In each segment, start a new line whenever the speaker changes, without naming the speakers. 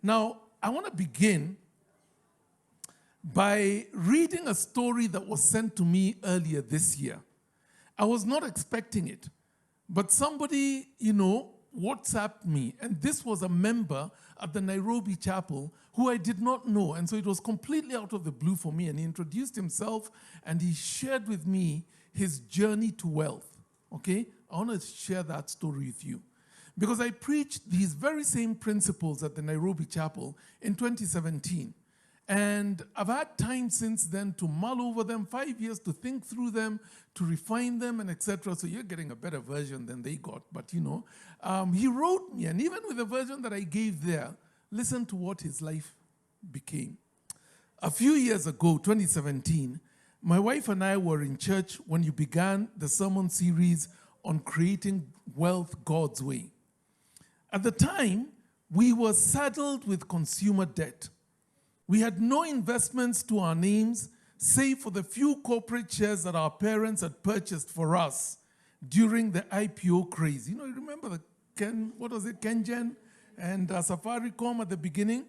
Now, I want to begin by reading a story that was sent to me earlier this year. I was not expecting it, but somebody, WhatsApped me, and this was a member at the Nairobi Chapel who I did not know, and so it was completely out of the blue for me, and he introduced himself, and he shared with me his journey to wealth, okay? I want to share that story with you, because I preached these very same principles at the Nairobi Chapel in 2017, and I've had time since then to mull over them, 5 years to think through them, to refine them, and etc. So you're getting a better version than they got. But he wrote me, and even with the version that I gave there, listen to what his life became. A few years ago, 2017, my wife and I were in church when you began the sermon series on creating wealth God's way. At the time, we were saddled with consumer debt. We had no investments to our names, save for the few corporate shares that our parents had purchased for us during the IPO craze. You remember the Kengen and Safaricom at the beginning?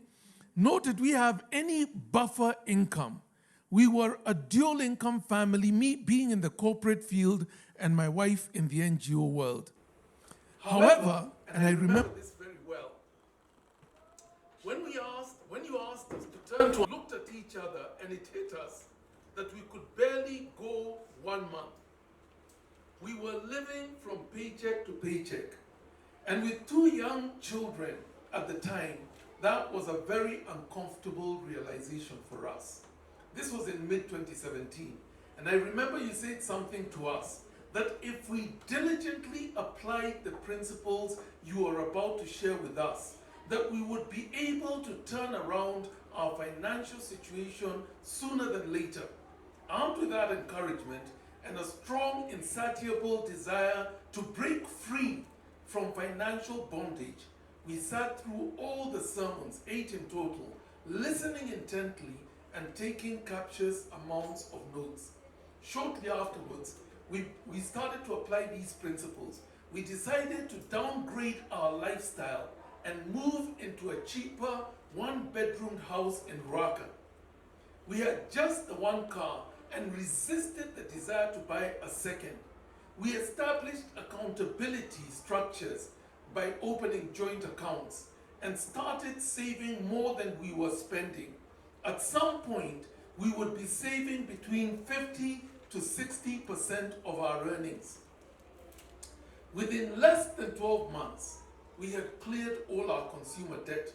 Nor did we have any buffer income. We were a dual income family, me being in the corporate field and my wife in the NGO world. However, and I remember this very well, when you asked us to turn to, looked at each other, and it hit us that we could barely go 1 month. We were living from paycheck to paycheck. And with 2 young children at the time, that was a very uncomfortable realization for us. This was in mid-2017. And I remember you said something to us, that if we diligently applied the principles you are about to share with us, that we would be able to turn around our financial situation sooner than later. Armed with that encouragement and a strong, insatiable desire to break free from financial bondage, we sat through all the sermons, 8 in total, listening intently and taking copious amounts of notes. Shortly afterwards, we started to apply these principles. We decided to downgrade our lifestyle and move into a cheaper 1-bedroom house in Rwaka. We had just the 1 car and resisted the desire to buy a second. We established accountability structures by opening joint accounts and started saving more than we were spending. At some point, we would be saving between 50 to 60% of our earnings. Within less than 12 months, we had cleared all our consumer debt,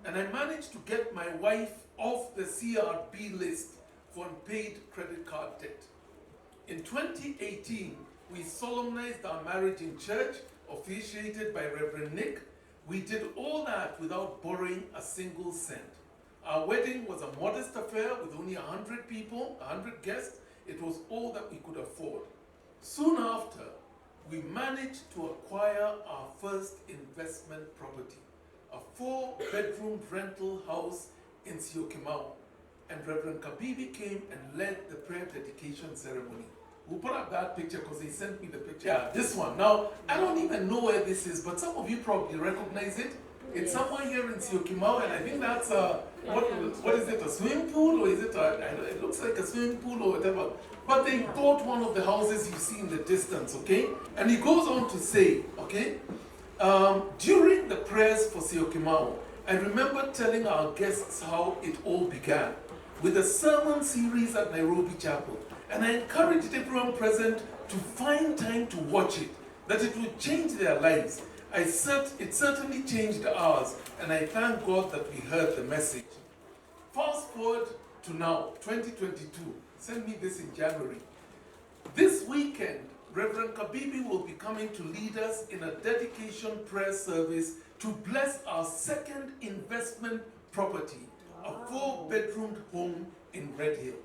and I managed to get my wife off the CRB list for unpaid credit card debt. In 2018, we solemnized our marriage in church, officiated by Reverend Nick. We did all that without borrowing a single cent. Our wedding was a modest affair with only 100 people, 100 guests. It was all that we could afford. Soon after, we managed to acquire our first investment property, a 4-bedroom rental house in Syokimau. And Reverend Kabibi came and led the prayer dedication ceremony. We'll put up that picture because he sent me the picture. Yeah, this one. Now, I don't even know where this is, but some of you probably recognize it. It's somewhere here in Syokimau, and I think that's what is it, a swimming pool, or is it it looks like a swimming pool or whatever. But they bought one of the houses you see in the distance, okay? And he goes on to say, okay, during the prayers for Syokimau, I remember telling our guests how it all began with a sermon series at Nairobi Chapel. And I encouraged everyone present to find time to watch it, that it would change their lives. It certainly changed ours, and I thank God that we heard the message. Fast forward to now, 2022. Send me this in January. This weekend, Reverend Kabibi will be coming to lead us in a dedication prayer service to bless our second investment property, a 4-bedroom home in Red Hill.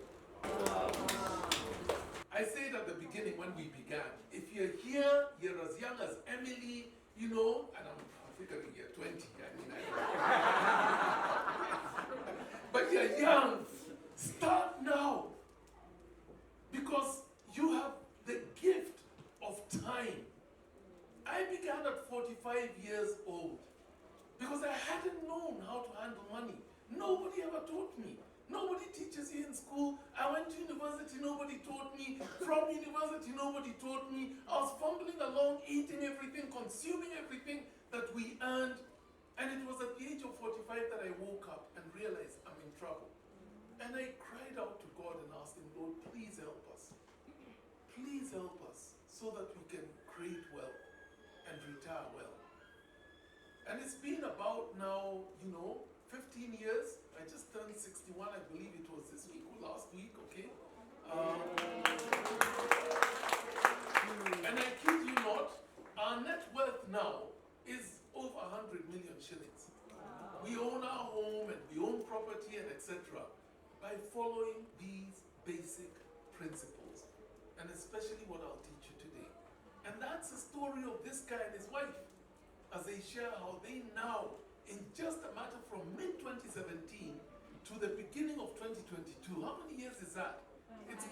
I said at the beginning when we began, if you're here, you're as young as Emily, and I'm figuring you're 20, but you're young, start now, because you have the gift of time. I began at 45 years old because I hadn't known how to to handle money. Nobody ever taught me. Nobody teaches you in school. I went to university, nobody taught me. From university, nobody taught me. I was fumbling along, eating everything, consuming everything that we earned. And it was at the age of 45 that I woke up and realized I'm in trouble. And I cried out to God and asked him, Lord, please help us. Please help us so that we can create wealth and retire well. And it's been about now, 15 years. I just turned 61, I believe it was this week or last week, okay? And I kid you not, our net worth now is over 100 million shillings. Wow. We own our home and we own property and etc. by following these basic principles. And especially what I'll teach you today. And that's the story of this guy and his wife as they share how they now, in just a matter from mid-2017 to the beginning of 2022, how many years is that? It's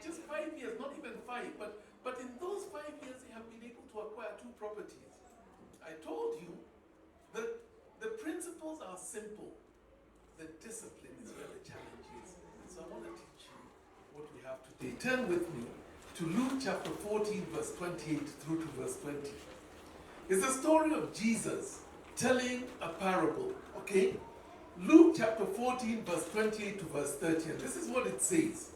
just 5 years, not even 5, but in those 5 years they have been able to acquire 2 properties. I told you that the principles are simple, the discipline is where the challenge is. So I want to teach you what we have today. Turn with me to Luke chapter 14, verse 28 through to verse 20. It's the story of Jesus telling a parable, okay? Luke chapter 14, verse 28 to verse 30. And this is what it says.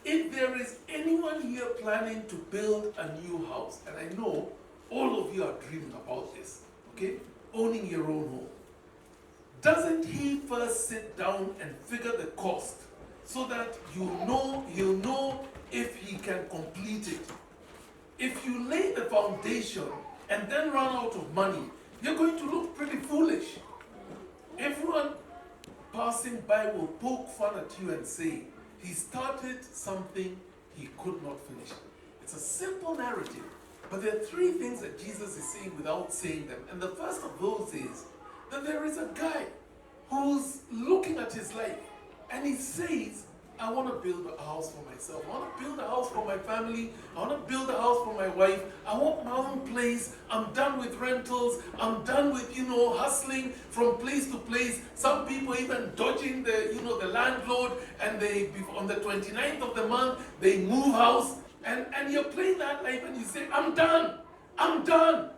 If there is anyone here planning to build a new house, and I know all of you are dreaming about this, okay? Owning your own home. Doesn't he first sit down and figure the cost so that he'll know if he can complete it? If you lay the foundation and then run out of money, you're going to look pretty foolish. Everyone passing by will poke fun at you and say, he started something he could not finish. It's a simple narrative, but there are 3 things that Jesus is saying without saying them. And the first of those is that there is a guy who's looking at his life and he says, I want to build a house for myself. I want to build a house for my family. I want to build a house for my wife. I want my own place. I'm done with rentals. I'm done with, hustling from place to place. Some people even dodging the landlord, and they, on the 29th of the month, they move house. And you're playing that life and you say, I'm done. I'm done.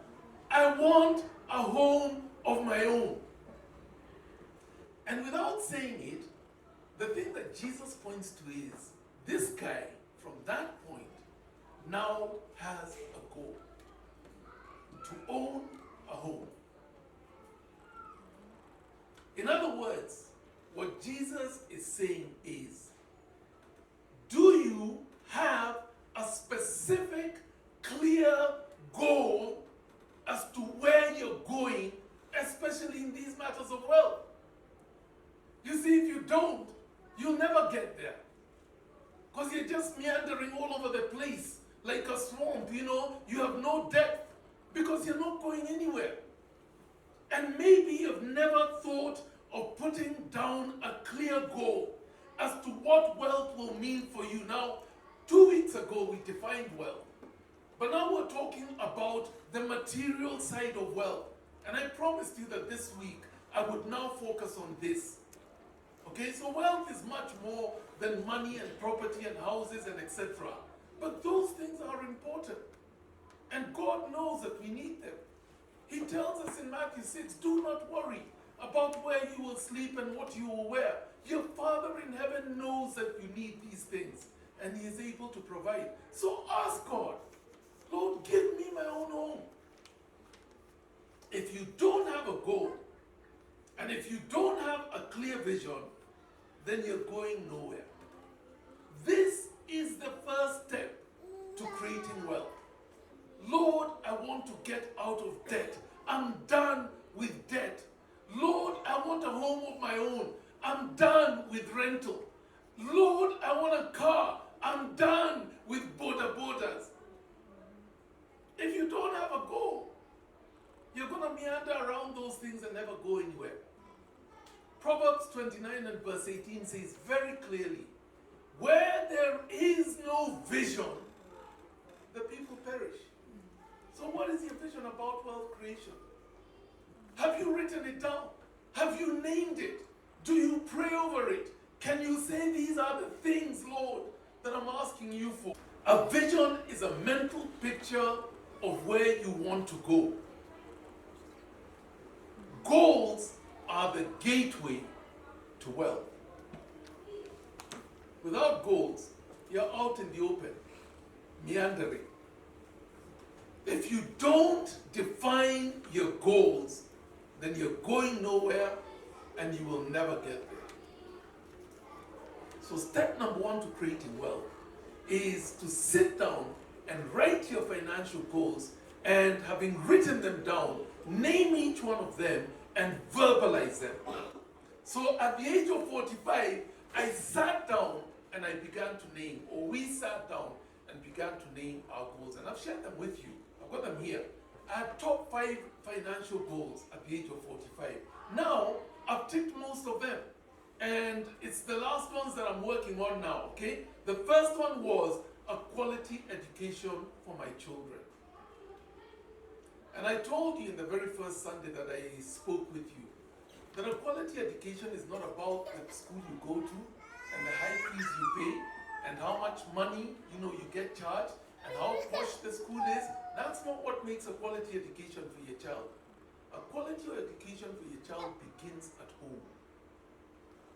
I want a home of my own. And without saying it, the thing that Jesus points to is this guy, from that point, now has a goal to own a home. In other words, what Jesus is saying is, do you have a specific, clear goal as to where you're going, especially in these matters of wealth? You see, if you don't, you'll never get there. Because you're just meandering all over the place like a swamp, You have no depth because you're not going anywhere. And maybe you've never thought of putting down a clear goal as to what wealth will mean for you. Now, 2 weeks ago we defined wealth. But now we're talking about the material side of wealth. And I promised you that this week I would now focus on this. Okay, so wealth is much more than money and property and houses and etc. But those things are important. And God knows that we need them. He tells us in Matthew 6, do not worry about where you will sleep and what you will wear. Your Father in heaven knows that you need these things. And He is able to provide. So ask God, Lord, give me my own home. If you don't have a goal, and if you don't have a clear vision, then you're going nowhere. This is the first step to creating wealth. Lord, I want to get out of debt. I'm done with debt. Lord, I want a home of my own. I'm done with rental. Lord, I want a car. I'm done with borders. If you don't have a goal, you're going to meander around those things and never go anywhere. Proverbs 29 and verse 18 says very clearly, where there is no vision, the people perish. So what is your vision about wealth creation? Have you written it down? Have you named it? Do you pray over it? Can you say, these are the things, Lord, that I'm asking you for? A vision is a mental picture of where you want to go. Goals are the gateway to wealth. Without goals, you're out in the open, meandering. If you don't define your goals, then you're going nowhere and you will never get there. So step number one to creating wealth is to sit down and write your financial goals, and having written them down, name each one of them and verbalize them. So at the age of 45, I sat down and I began to name, or we sat down and began to name our goals. And I've shared them with you. I've got them here. I had top 5 financial goals at the age of 45. Now, I've ticked most of them. And it's the last ones that I'm working on now, okay? The first one was a quality education for my children. And I told you in the very first Sunday that I spoke with you that a quality education is not about the school you go to and the high fees you pay and how much money you get charged and how posh the school is. That's not what makes a quality education for your child. A quality education for your child begins at home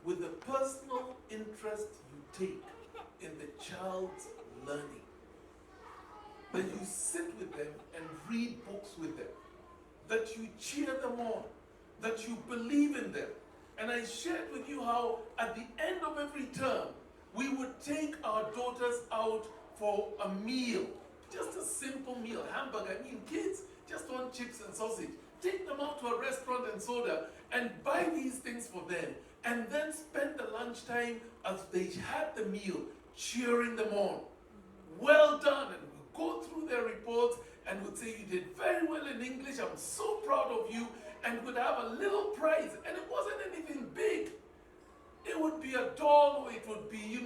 with the personal interest you take in the child's learning. That you sit with them and read books with them. That you cheer them on. That you believe in them. And I shared with you how at the end of every term, we would take our daughters out for a meal. Just a simple meal, hamburger. I mean, kids just want chips and sausage. Take them out to a restaurant and soda and buy these things for them. And then spend the lunchtime as they had the meal, cheering them on. Well done. And we'd go through their reports and would say, you did very well in English. I'm so proud of you. And would have a little prize. And it wasn't anything big. It would be a doll, or it would be,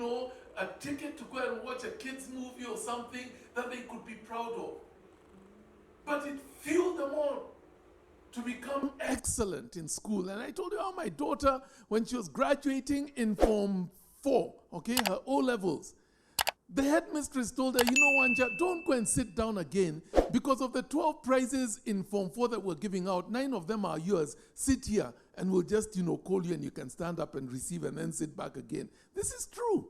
a ticket to go and watch a kids movie or something that they could be proud of. But it fueled them on to become excellent in school. And I told you how my daughter, when she was graduating in Form 4, okay, her O-levels, the headmistress told her, Wanja, don't go and sit down again because of the 12 prizes in Form 4 that we're giving out. 9 of them are yours. Sit here and we'll just, call you and you can stand up and receive and then sit back again. This is true.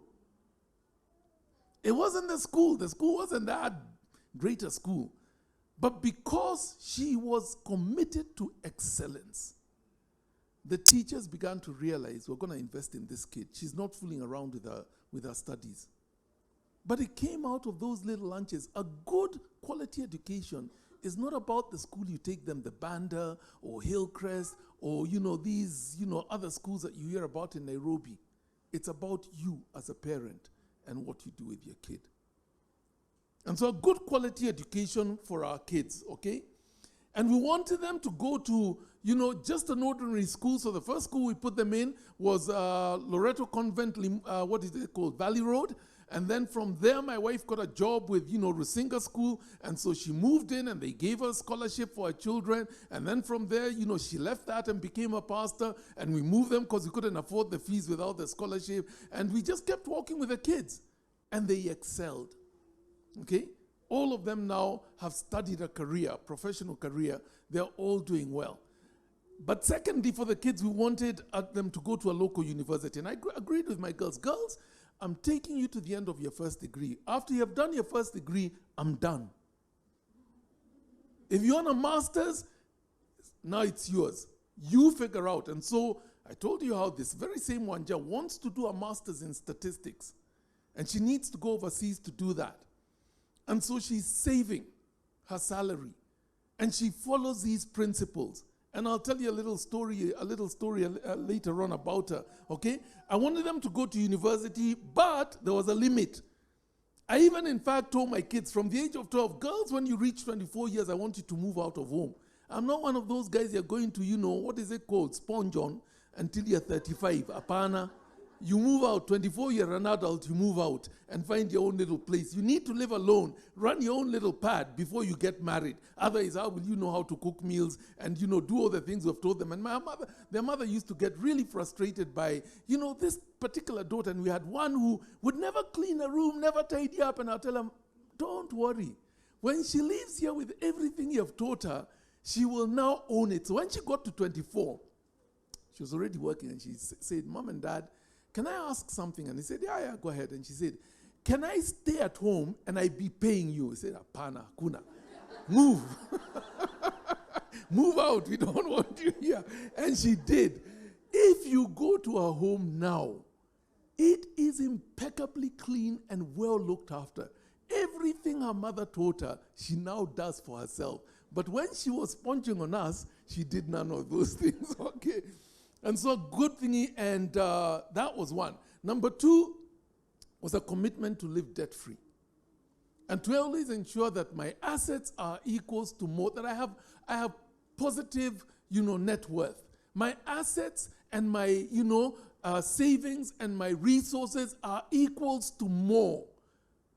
It wasn't the school. The school wasn't that great a school. But because she was committed to excellence, the teachers began to realize we're going to invest in this kid. She's not fooling around with her studies. But it came out of those little lunches. A good quality education is not about the school you take them, the Banda or Hillcrest or, these, other schools that you hear about in Nairobi. It's about you as a parent and what you do with your kid. And so a good quality education for our kids, okay? And we wanted them to go to, just an ordinary school. So the first school we put them in was Loreto Convent, what is it called, Valley Road. And then from there, my wife got a job with, Rusinga School. And so she moved in and they gave her a scholarship for her children. And then from there, she left that and became a pastor. And we moved them because we couldn't afford the fees without the scholarship. And we just kept working with the kids. And they excelled. Okay? All of them now have studied a career, professional career. They're all doing well. But secondly, for the kids, we wanted them to go to a local university. And I agreed with my girls. Girls, I'm taking you to the end of your first degree. After you have done your first degree, I'm done. If you want a master's, now it's yours. You figure out. And so I told you how this very same Wanja wants to do a master's in statistics. And she needs to go overseas to do that. And so she's saving her salary. And she follows these principles. And I'll tell you a little story later on about her, okay? I wanted them to go to university, but there was a limit. I even, in fact, told my kids from the age of 12, girls, when you reach 24 years, I want you to move out of home. I'm not one of those guys you're going to, what is it called, sponge on until you're 35, apana. You move out. 24, you're an adult, you move out and find your own little place. You need to live alone. Run your own little pad before you get married. Otherwise, how will you know how to cook meals and, do all the things we've told them? And their mother used to get really frustrated by, this particular daughter. And we had one who would never clean a room, never tidy up. And I'll tell them, don't worry. When she lives here with everything you've taught her, she will now own it. So when she got to 24, she was already working and she said, Mom and Dad, can I ask something? And he said, yeah, go ahead. And she said, can I stay at home and I be paying you? He said, Apana, kuna. Move. Move out. We don't want you here. And she did. If you go to her home now, it is impeccably clean and well looked after. Everything her mother taught her, she now does for herself. But when she was sponging on us, she did none of those things, okay? And so good thingy, and that was one. Number two was a commitment to live debt-free. And to always ensure that my assets are equals to more, that I have positive, net worth. My assets and my, savings and my resources are equals to more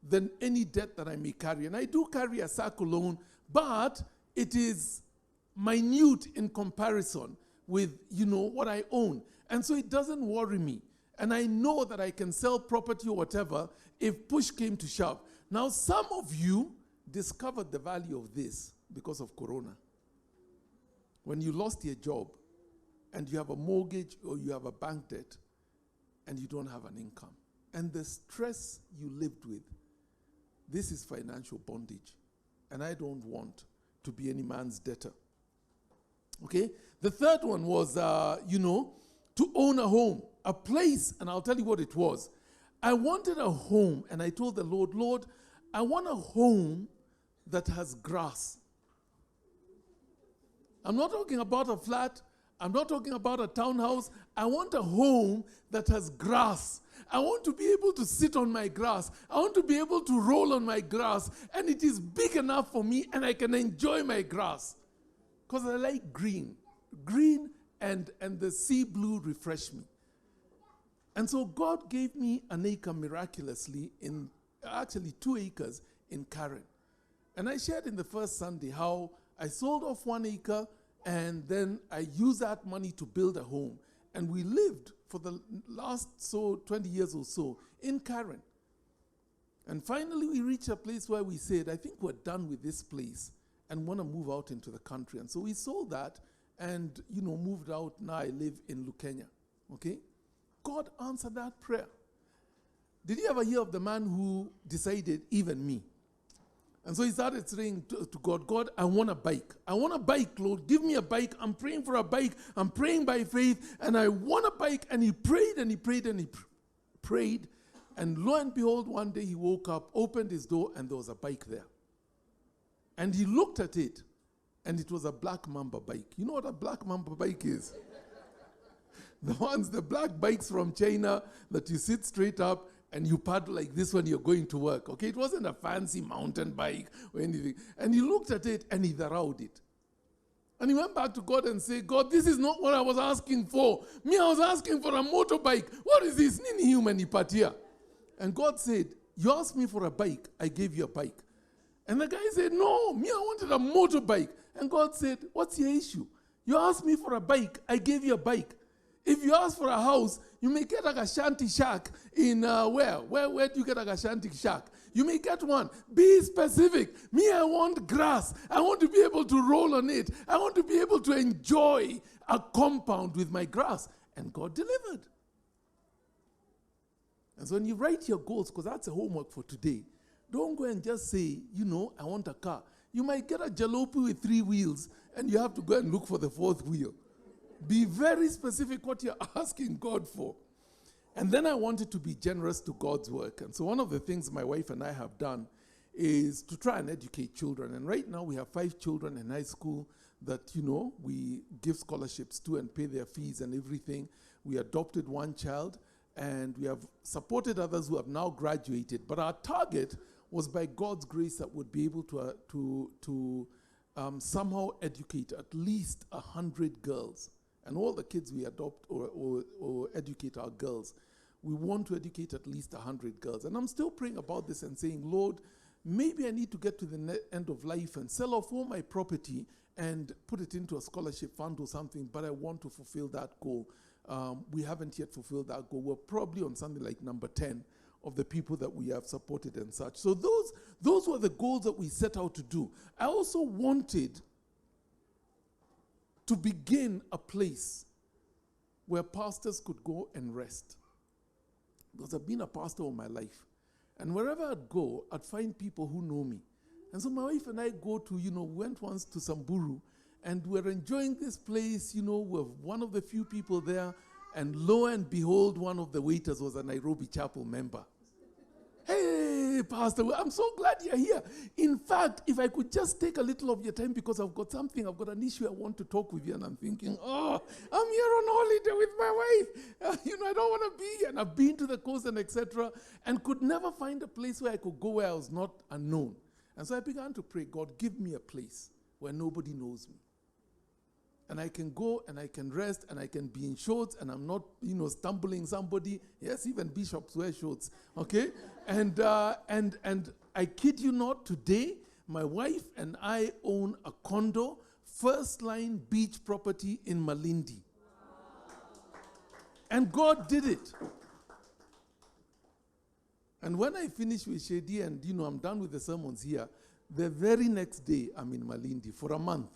than any debt that I may carry. And I do carry a SACCO loan, but it is minute in comparison with, what I own. And so it doesn't worry me. And I know that I can sell property or whatever if push came to shove. Now, some of you discovered the value of this because of Corona. When you lost your job and you have a mortgage or you have a bank debt and you don't have an income, and the stress you lived with, this is financial bondage. And I don't want to be any man's debtor. Okay? The third one was, to own a home, a place, and I'll tell you what it was. I wanted a home, and I told the Lord, I want a home that has grass. I'm not talking about a flat. I'm not talking about a townhouse. I want a home that has grass. I want to be able to sit on my grass. I want to be able to roll on my grass, and it is big enough for me, and I can enjoy my grass. Because I like green. Green and the sea blue refresh me. And so God gave me an acre miraculously actually 2 acres in Karen. And I shared in the first Sunday how I sold off 1 acre and then I used that money to build a home. And we lived for the last 20 years or so in Karen. And finally we reached a place where we said, I think we're done with this place and want to move out into the country. And so we sold that and, moved out. Now I live in Lukenya, okay? God answered that prayer. Did you ever hear of the man who decided, even me? And so he started saying to God, God, I want a bike. I want a bike, Lord. Give me a bike. I'm praying for a bike. I'm praying by faith, and I want a bike. And he prayed and he prayed and he prayed. And lo and behold, one day he woke up, opened his door, and there was a bike there. And he looked at it, and it was a Black Mamba bike. You know what a Black Mamba bike is? The black bikes from China that you sit straight up and you paddle like this when you're going to work. Okay, it wasn't a fancy mountain bike or anything. And he looked at it and he dharawed it. And he went back to God and said, God, this is not what I was asking for. Me, I was asking for a motorbike. What is this? Nini human ipatia? And God said, you asked me for a bike, I gave you a bike. And the guy said, no, me, I wanted a motorbike. And God said, what's your issue? You asked me for a bike, I gave you a bike. If you ask for a house, you may get like a shanty shack in where? Where do you get like a shanty shack? You may get one. Be specific. Me, I want grass. I want to be able to roll on it. I want to be able to enjoy a compound with my grass. And God delivered. And so when you write your goals, because that's a homework for today, don't go and just say, I want a car. You might get a jalopy with 3 wheels, and you have to go and look for the 4th wheel. Be very specific what you're asking God for. And then I wanted to be generous to God's work. And so one of the things my wife and I have done is to try and educate children. And right now we have 5 children in high school that, we give scholarships to and pay their fees and everything. We adopted 1 child, and we have supported others who have now graduated. But our target was by God's grace that would be able to somehow educate at least 100 girls. And all the kids we adopt or educate are girls. we want to educate at least 100 girls. And I'm still praying about this and saying, Lord, maybe I need to get to the end of life and sell off all my property and put it into a scholarship fund or something, but I want to fulfill that goal. We haven't yet fulfilled that goal. We're probably on something like number 10 of the people that we have supported and such. So those were the goals that we set out to do. I also wanted to begin a place where pastors could go and rest. Because I've been a pastor all my life. And wherever I'd go, I'd find people who know me. And so my wife and I go to, went once to Samburu, and we're enjoying this place, we're one of the few people there, and lo and behold, one of the waiters was a Nairobi Chapel member. Hey, Pastor, I'm so glad you're here. In fact, if I could just take a little of your time because I've got an issue I want to talk with you. And I'm thinking, I'm here on holiday with my wife. I don't want to be here. And I've been to the coast and etc. and could never find a place where I could go where I was not unknown. And so I began to pray, God, give me a place where nobody knows me. And I can go and I can rest and I can be in shorts and I'm not, stumbling somebody. Yes, even bishops wear shorts, okay? And I kid you not, today, my wife and I own a condo, first line beach property in Malindi. And God did it. And when I finish with Shady and, I'm done with the sermons here, the very next day, I'm in Malindi for a month.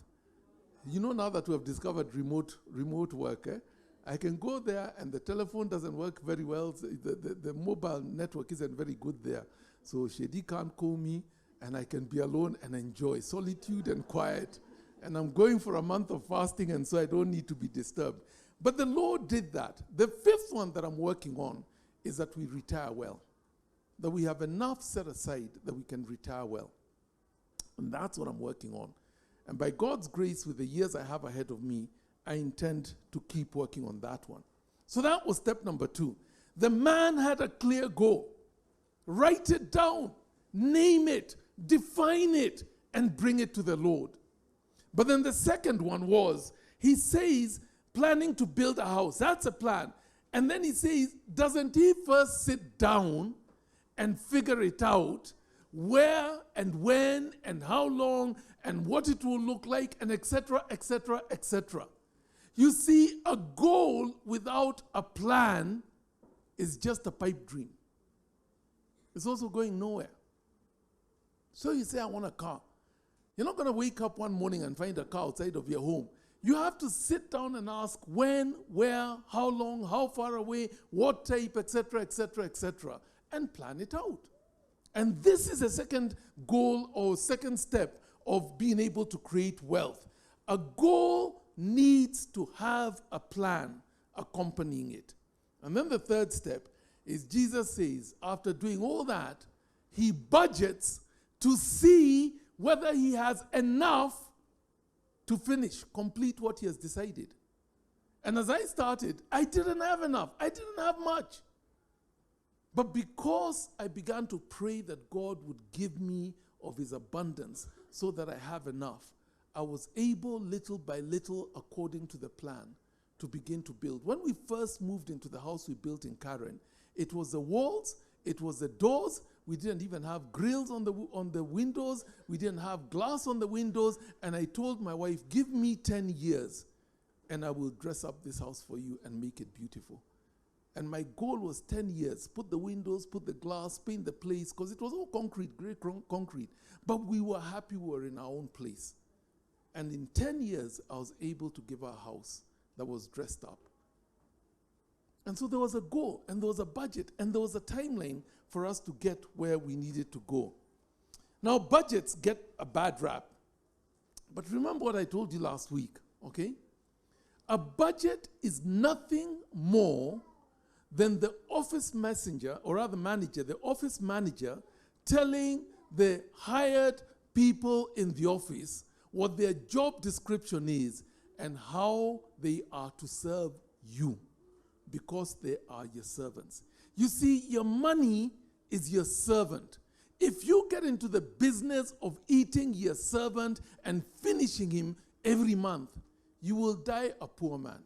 Now that we have discovered remote work, I can go there and the telephone doesn't work very well. The mobile network isn't very good there. So Shady can't call me and I can be alone and enjoy solitude and quiet. And I'm going for a month of fasting and so I don't need to be disturbed. But the Lord did that. The fifth one that I'm working on is that we retire well. That we have enough set aside that we can retire well. And that's what I'm working on. And by God's grace, with the years I have ahead of me, I intend to keep working on that one. So that was step number 2. The man had a clear goal. Write it down, name it, define it, and bring it to the Lord. But then the second one was, he says, planning to build a house. That's a plan. And then he says, doesn't he first sit down and figure it out, where and when and how long and what it will look like, and etc., etc., etc. You see, a goal without a plan is just a pipe dream. It's also going nowhere. So you say, I want a car. You're not going to wake up one morning and find a car outside of your home. You have to sit down and ask when, where, how long, how far away, what type, etc., etc., etc., and plan it out. And this is a second goal or second step of being able to create wealth. A goal needs to have a plan accompanying it. And then the third step is Jesus says, after doing all that, he budgets to see whether he has enough to finish, complete what he has decided. And as I started, I didn't have enough. I didn't have much. But because I began to pray that God would give me of his abundance so that I have enough, I was able little by little, according to the plan, to begin to build. When we first moved into the house we built in Karen, it was the walls, it was the doors. We didn't even have grills on the windows. We didn't have glass on the windows. And I told my wife, give me 10 years and I will dress up this house for you and make it beautiful. And my goal was 10 years. Put the windows, put the glass, paint the place, because it was all concrete, grey concrete. But we were happy we were in our own place. And in 10 years, I was able to give her a house that was dressed up. And so there was a goal, and there was a budget, and there was a timeline for us to get where we needed to go. Now, budgets get a bad rap. But remember what I told you last week, okay? A budget is nothing more than the office messenger, or rather manager, the office manager telling the hired people in the office what their job description is and how they are to serve you, because they are your servants. You see, your money is your servant. If you get into the business of eating your servant and finishing him every month, you will die a poor man.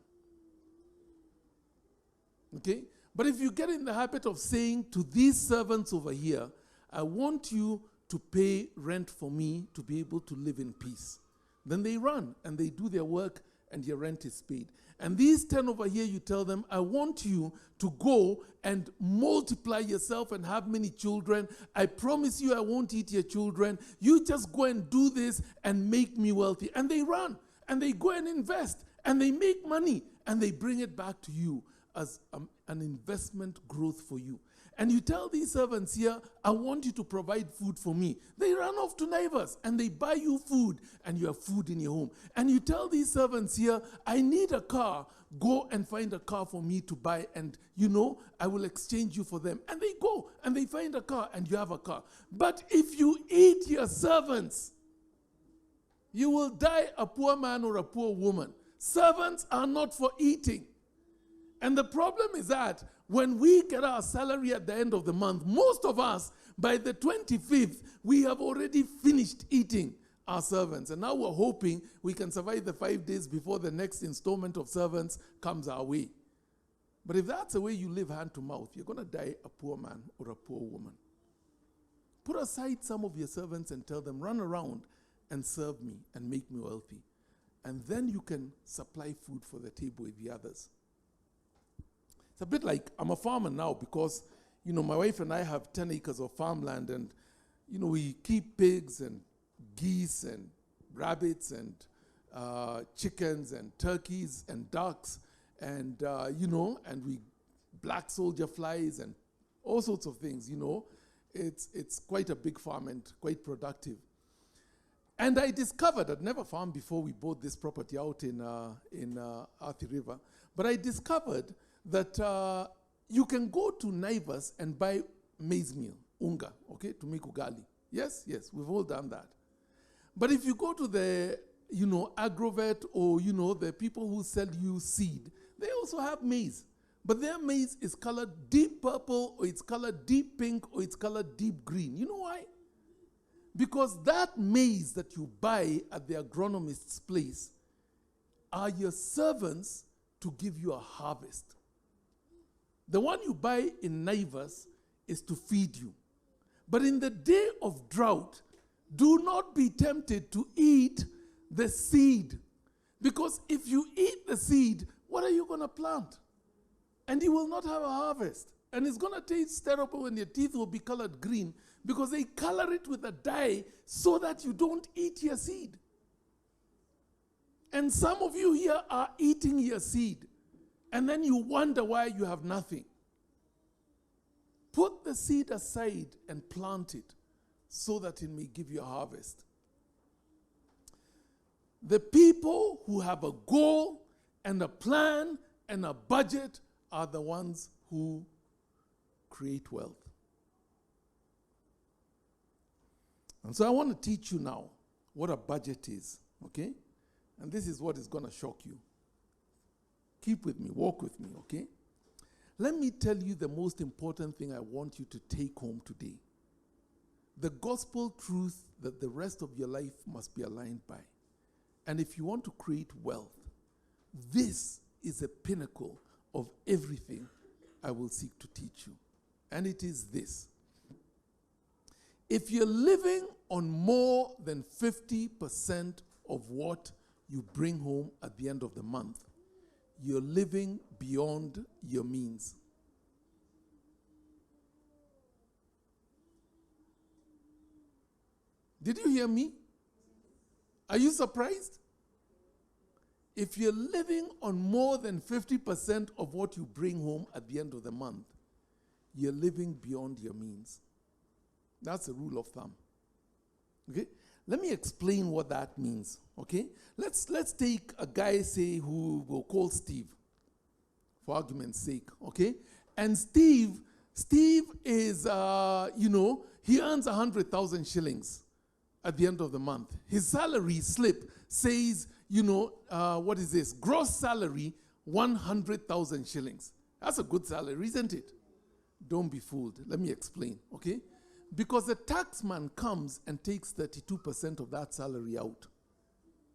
Okay? But if you get in the habit of saying to these servants over here, I want you to pay rent for me to be able to live in peace, then they run and they do their work and your rent is paid. And these 10 over here, you tell them, I want you to go and multiply yourself and have many children. I promise you I won't eat your children. You just go and do this and make me wealthy. And they run and they go and invest and they make money and they bring it back to you as an investment growth for you. And you tell these servants here, I want you to provide food for me. They run off to neighbors and they buy you food and you have food in your home. And you tell these servants here, I need a car. Go and find a car for me to buy and, I will exchange you for them. And they go and they find a car and you have a car. But if you eat your servants, you will die a poor man or a poor woman. Servants are not for eating. And the problem is that when we get our salary at the end of the month, most of us, by the 25th, we have already finished eating our servants. And now we're hoping we can survive the 5 days before the next installment of servants comes our way. But if that's the way you live hand to mouth, you're going to die a poor man or a poor woman. Put aside some of your servants and tell them, run around and serve me and make me wealthy. And then you can supply food for the table with the others. It's a bit like, I'm a farmer now because, my wife and I have 10 acres of farmland and, we keep pigs and geese and rabbits and chickens and turkeys and ducks and, and we black soldier flies and all sorts of things, It's quite a big farm and quite productive. And I discovered, I'd never farmed before we bought this property out in Athi River, but I discovered that you can go to Naivas and buy maize meal, unga, to make ugali. Yes, we've all done that. But if you go to the, agrovet or, the people who sell you seed, they also have maize. But their maize is colored deep purple or it's colored deep pink or it's colored deep green. You know why? Because that maize that you buy at the agronomist's place are your servants to give you a harvest. The one you buy in Naivas is to feed you. But in the day of drought, do not be tempted to eat the seed. Because if you eat the seed, what are you going to plant? And you will not have a harvest. And it's going to taste terrible and your teeth will be colored green because they color it with a dye so that you don't eat your seed. And some of you here are eating your seed. And then you wonder why you have nothing. Put the seed aside and plant it so that it may give you a harvest. The people who have a goal and a plan and a budget are the ones who create wealth. And so I want to teach you now what a budget is, okay? And this is what is going to shock you. Keep with me, walk with me, okay? Let me tell you the most important thing I want you to take home today. The gospel truth that the rest of your life must be aligned by. And if you want to create wealth, this is a pinnacle of everything I will seek to teach you. And it is this. If you're living on more than 50% of what you bring home at the end of the month, you're living beyond your means. Did you hear me? Are you surprised? If you're living on more than 50% of what you bring home at the end of the month, you're living beyond your means. That's a rule of thumb. Okay? Let me explain what that means. Okay? Let's take a guy, say, who we'll call Steve, for argument's sake. Okay? And Steve is, he earns 100,000 shillings at the end of the month. His salary slip says, what is this? Gross salary, 100,000 shillings. That's a good salary, isn't it? Don't be fooled. Let me explain, okay? Because the taxman comes and takes 32% of that salary out.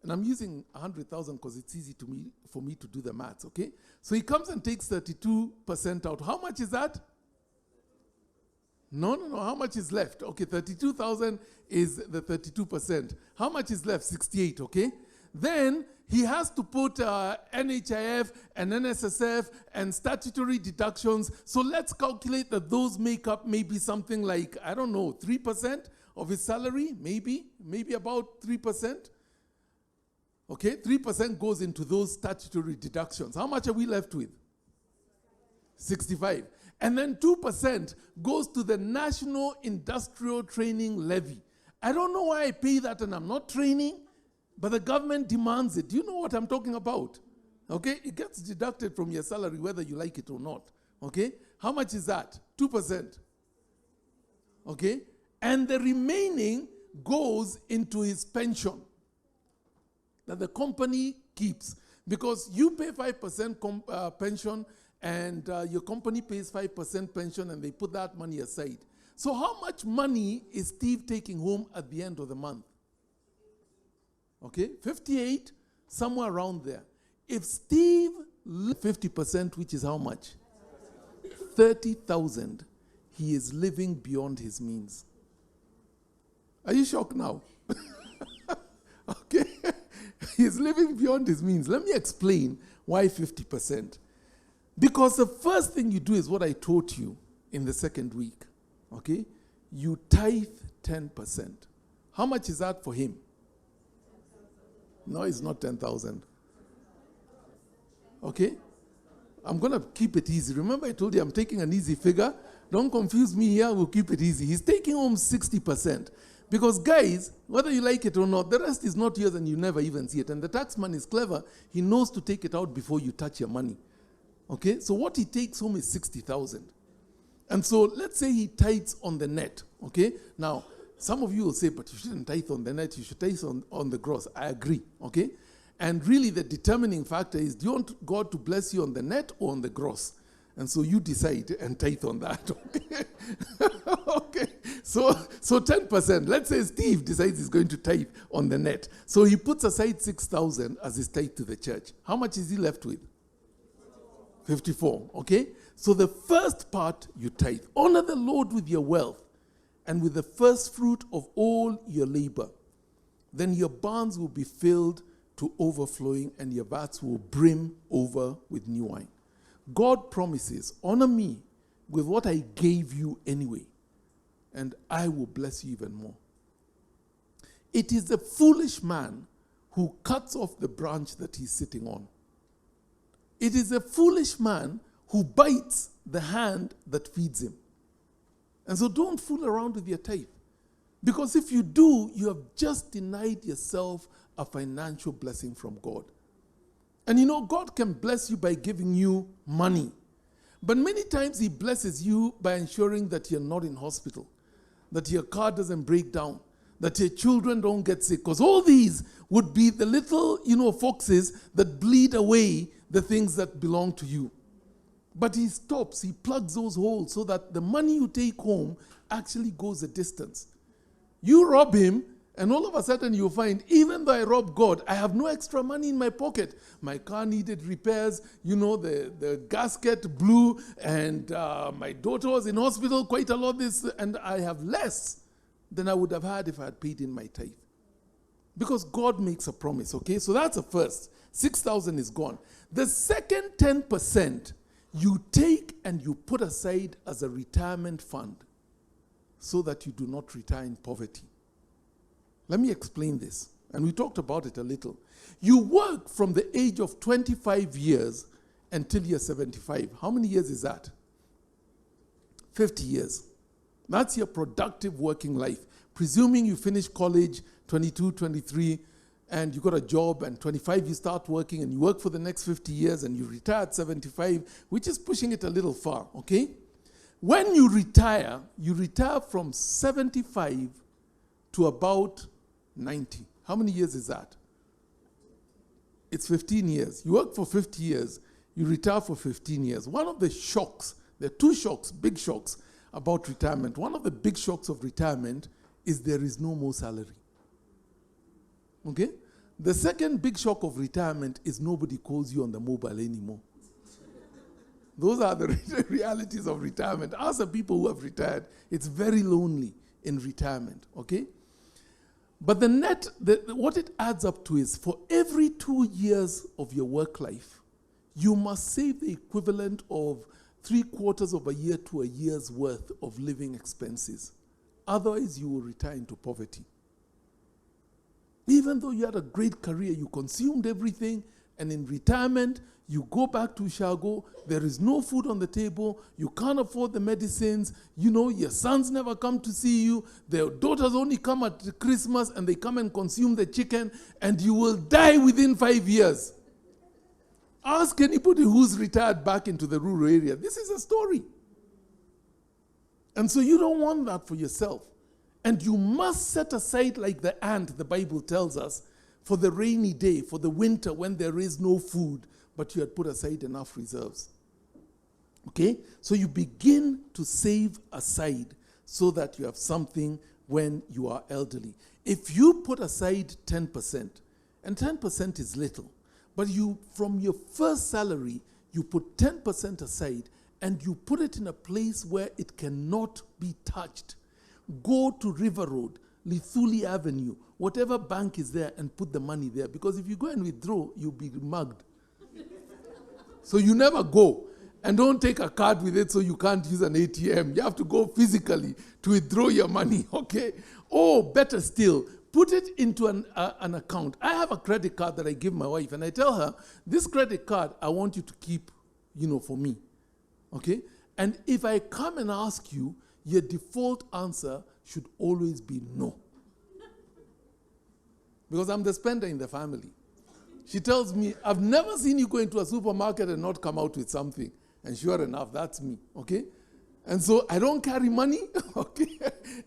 And I'm using 100,000 because it's easy for me to do the maths, okay? So he comes and takes 32% out. How much is that? No. How much is left? Okay, 32,000 is the 32%. How much is left? 68, okay? Then he has to put NHIF and NSSF and statutory deductions. So let's calculate that those make up maybe something like, 3% of his salary, maybe about 3%. Okay, 3% goes into those statutory deductions. How much are we left with? 65. And then 2% goes to the National Industrial Training Levy. I don't know why I pay that and I'm not training, but the government demands it. Do you know what I'm talking about? Okay, it gets deducted from your salary whether you like it or not. Okay, how much is that? 2%. Okay, and the remaining goes into his pension that the company keeps, because you pay 5% pension and your company pays 5% pension and they put that money aside. So how much money is Steve taking home at the end of the month? Okay, 58, somewhere around there. If Steve 50%, which is how much? 30,000, he is living beyond his means. Are you shocked now? Okay. He's living beyond his means. Let me explain why 50%. Because the first thing you do is what I taught you in the second week. Okay? You tithe 10%. How much is that for him? No, it's not 10,000. Okay? I'm going to keep it easy. Remember I told you I'm taking an easy figure? Don't confuse me here. We'll keep it easy. He's taking home 60%. Because guys, whether you like it or not, the rest is not yours and you never even see it. And the taxman is clever. He knows to take it out before you touch your money. Okay? So what he takes home is 60,000. And so let's say he tithes on the net. Okay? Now, some of you will say, but you shouldn't tithe on the net. You should tithe on the gross. I agree. Okay? And really the determining factor is, do you want God to bless you on the net or on the gross? And so you decide and tithe on that, okay? Okay, so 10%. Let's say Steve decides he's going to tithe on the net. So he puts aside 6,000 as his tithe to the church. How much is he left with? 54, okay? So the first part, you tithe. Honor the Lord with your wealth and with the first fruit of all your labor. Then your barns will be filled to overflowing and your vats will brim over with new wine. God promises, honor me with what I gave you anyway, and I will bless you even more. It is the foolish man who cuts off the branch that he's sitting on. It is the foolish man who bites the hand that feeds him. And so don't fool around with your tithe. Because if you do, you have just denied yourself a financial blessing from God. And you know, God can bless you by giving you money. But many times he blesses you by ensuring that you're not in hospital, that your car doesn't break down, that your children don't get sick. Because all these would be the little, foxes that bleed away the things that belong to you. But he stops, he plugs those holes so that the money you take home actually goes a distance. You rob him, and all of a sudden you find, even though I robbed God, I have no extra money in my pocket. My car needed repairs, the gasket blew, and my daughter was in hospital quite a lot, and I have less than I would have had if I had paid in my tithe. Because God makes a promise, okay? So that's the first. 6,000 is gone. The second 10%, you take and you put aside as a retirement fund so that you do not retire in poverty. Let me explain this. And we talked about it a little. You work from the age of 25 years until you're 75. How many years is that? 50 years. That's your productive working life. Presuming you finish college, 22, 23, and you got a job, and 25 you start working, and you work for the next 50 years, and you retire at 75, which is pushing it a little far, okay? When you retire from 75 to about 90. How many years is that? It's 15 years. You work for 50 years, you retire for 15 years. One of the shocks, there are two shocks, big shocks about retirement. One of the big shocks of retirement is there is no more salary. Okay? The second big shock of retirement is nobody calls you on the mobile anymore. Those are the realities of retirement. Ask the people who have retired. It's very lonely in retirement, okay? But what it adds up to is for every 2 years of your work life, you must save the equivalent of 3/4 of a year to a year's worth of living expenses. Otherwise, you will retire into poverty. Even though you had a great career, you consumed everything, and in retirement, you go back to Shago, there is no food on the table, you can't afford the medicines, your sons never come to see you, their daughters only come at Christmas and they come and consume the chicken, and you will die within 5 years. Ask anybody who's retired back into the rural area. This is a story. And so you don't want that for yourself. And you must set aside, like the ant, the Bible tells us, for the rainy day, for the winter when there is no food, but you had put aside enough reserves. Okay? So you begin to save aside so that you have something when you are elderly. If you put aside 10%, and 10% is little, but from your first salary, you put 10% aside and you put it in a place where it cannot be touched. Go to River Road, Lithuli Avenue, whatever bank is there, and put the money there. Because if you go and withdraw, you'll be mugged. So you never go. And don't take a card with it so you can't use an ATM. You have to go physically to withdraw your money, okay? Or better still, put it into an account. I have a credit card that I give my wife, and I tell her, this credit card, I want you to keep, for me, okay? And if I come and ask you, your default answer should always be no. Because I'm the spender in the family. She tells me, I've never seen you go into a supermarket and not come out with something. And sure enough, that's me, okay? And so I don't carry money, okay?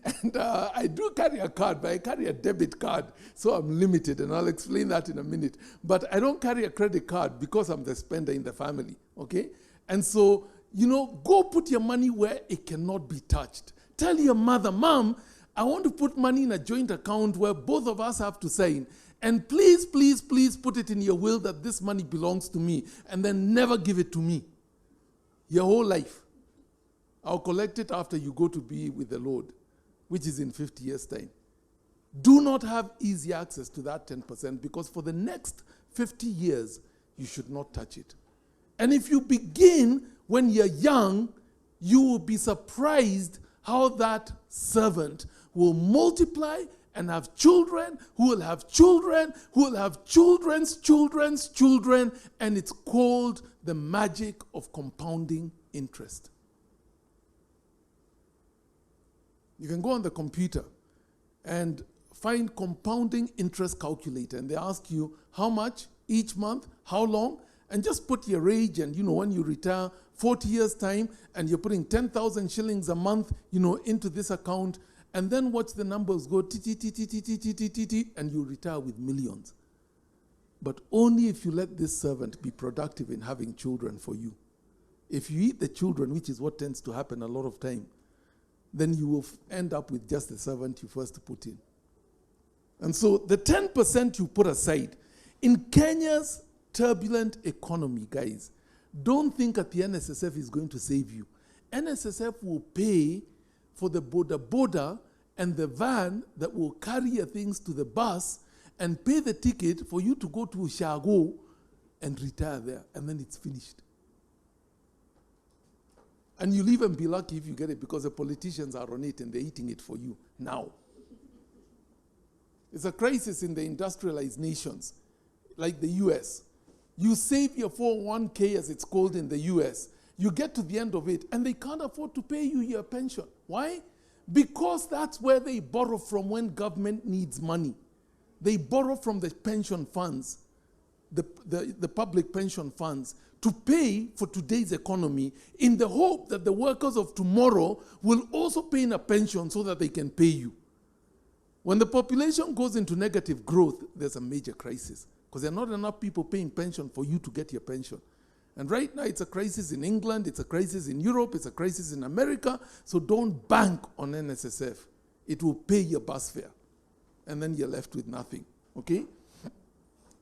And I do carry a card, but I carry a debit card, so I'm limited, and I'll explain that in a minute. But I don't carry a credit card because I'm the spender in the family, okay? And so, go put your money where it cannot be touched. Tell your mother, Mom, I want to put money in a joint account where both of us have to sign. And please, please, please put it in your will that this money belongs to me, and then never give it to me. Your whole life. I'll collect it after you go to be with the Lord, which is in 50 years' time. Do not have easy access to that 10% because for the next 50 years, you should not touch it. And if you begin when you're young, you will be surprised how that servant will multiply and have children, who will have children, who will have children's children's children, and it's called the magic of compounding interest. You can go on the computer and find compounding interest calculator, and they ask you how much each month, how long, and just put your age, and when you retire, 40 years time, and you're putting 10,000 shillings a month, into this account, and then watch the numbers go and you retire with millions. But only if you let this servant be productive in having children for you. If you eat the children, which is what tends to happen a lot of time, then you will end up with just the servant you first put in. And so the 10% you put aside, in Kenya's turbulent economy, guys, don't think that the NSSF is going to save you. NSSF will pay for the boda and the van that will carry your things to the bus and pay the ticket for you to go to Shago and retire there, and then it's finished. And you'll even be lucky if you get it because the politicians are on it and they're eating it for you now. It's a crisis in the industrialized nations, like the US. You save your 401k, as it's called in the US. You get to the end of it, and they can't afford to pay you your pension. Why? Because that's where they borrow from when government needs money. They borrow from the pension funds, the public pension funds, to pay for today's economy in the hope that the workers of tomorrow will also pay in a pension so that they can pay you. When the population goes into negative growth, there's a major crisis because there are not enough people paying pension for you to get your pension. And right now, it's a crisis in England, it's a crisis in Europe, it's a crisis in America, so don't bank on NSSF. It will pay your bus fare, and then you're left with nothing, okay?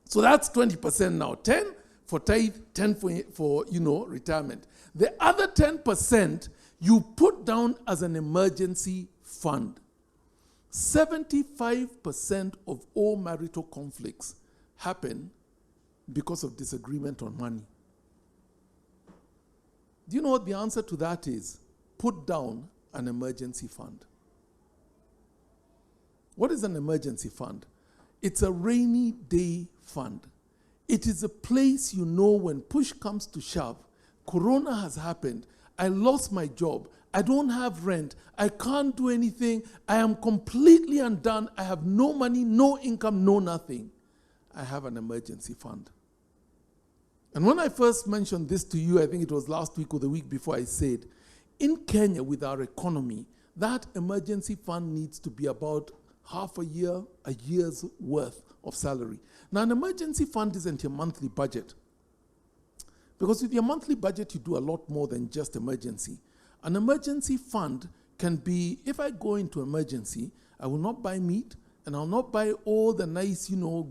So that's 20% now. 10 for tithe, 10 for retirement. The other 10% you put down as an emergency fund. 75% of all marital conflicts happen because of disagreement on money. Do you know what the answer to that is? Put down an emergency fund. What is an emergency fund? It's a rainy day fund. It is a place you know when push comes to shove. Corona has happened. I lost my job. I don't have rent. I can't do anything. I am completely undone. I have no money, no income, no nothing. I have an emergency fund. And when I first mentioned this to you, I think it was last week or the week before, I said, in Kenya with our economy, that emergency fund needs to be about half a year's worth of salary. Now, an emergency fund isn't your monthly budget. Because with your monthly budget, you do a lot more than just emergency. An emergency fund can be, if I go into emergency, I will not buy meat, and I'll not buy all the nice,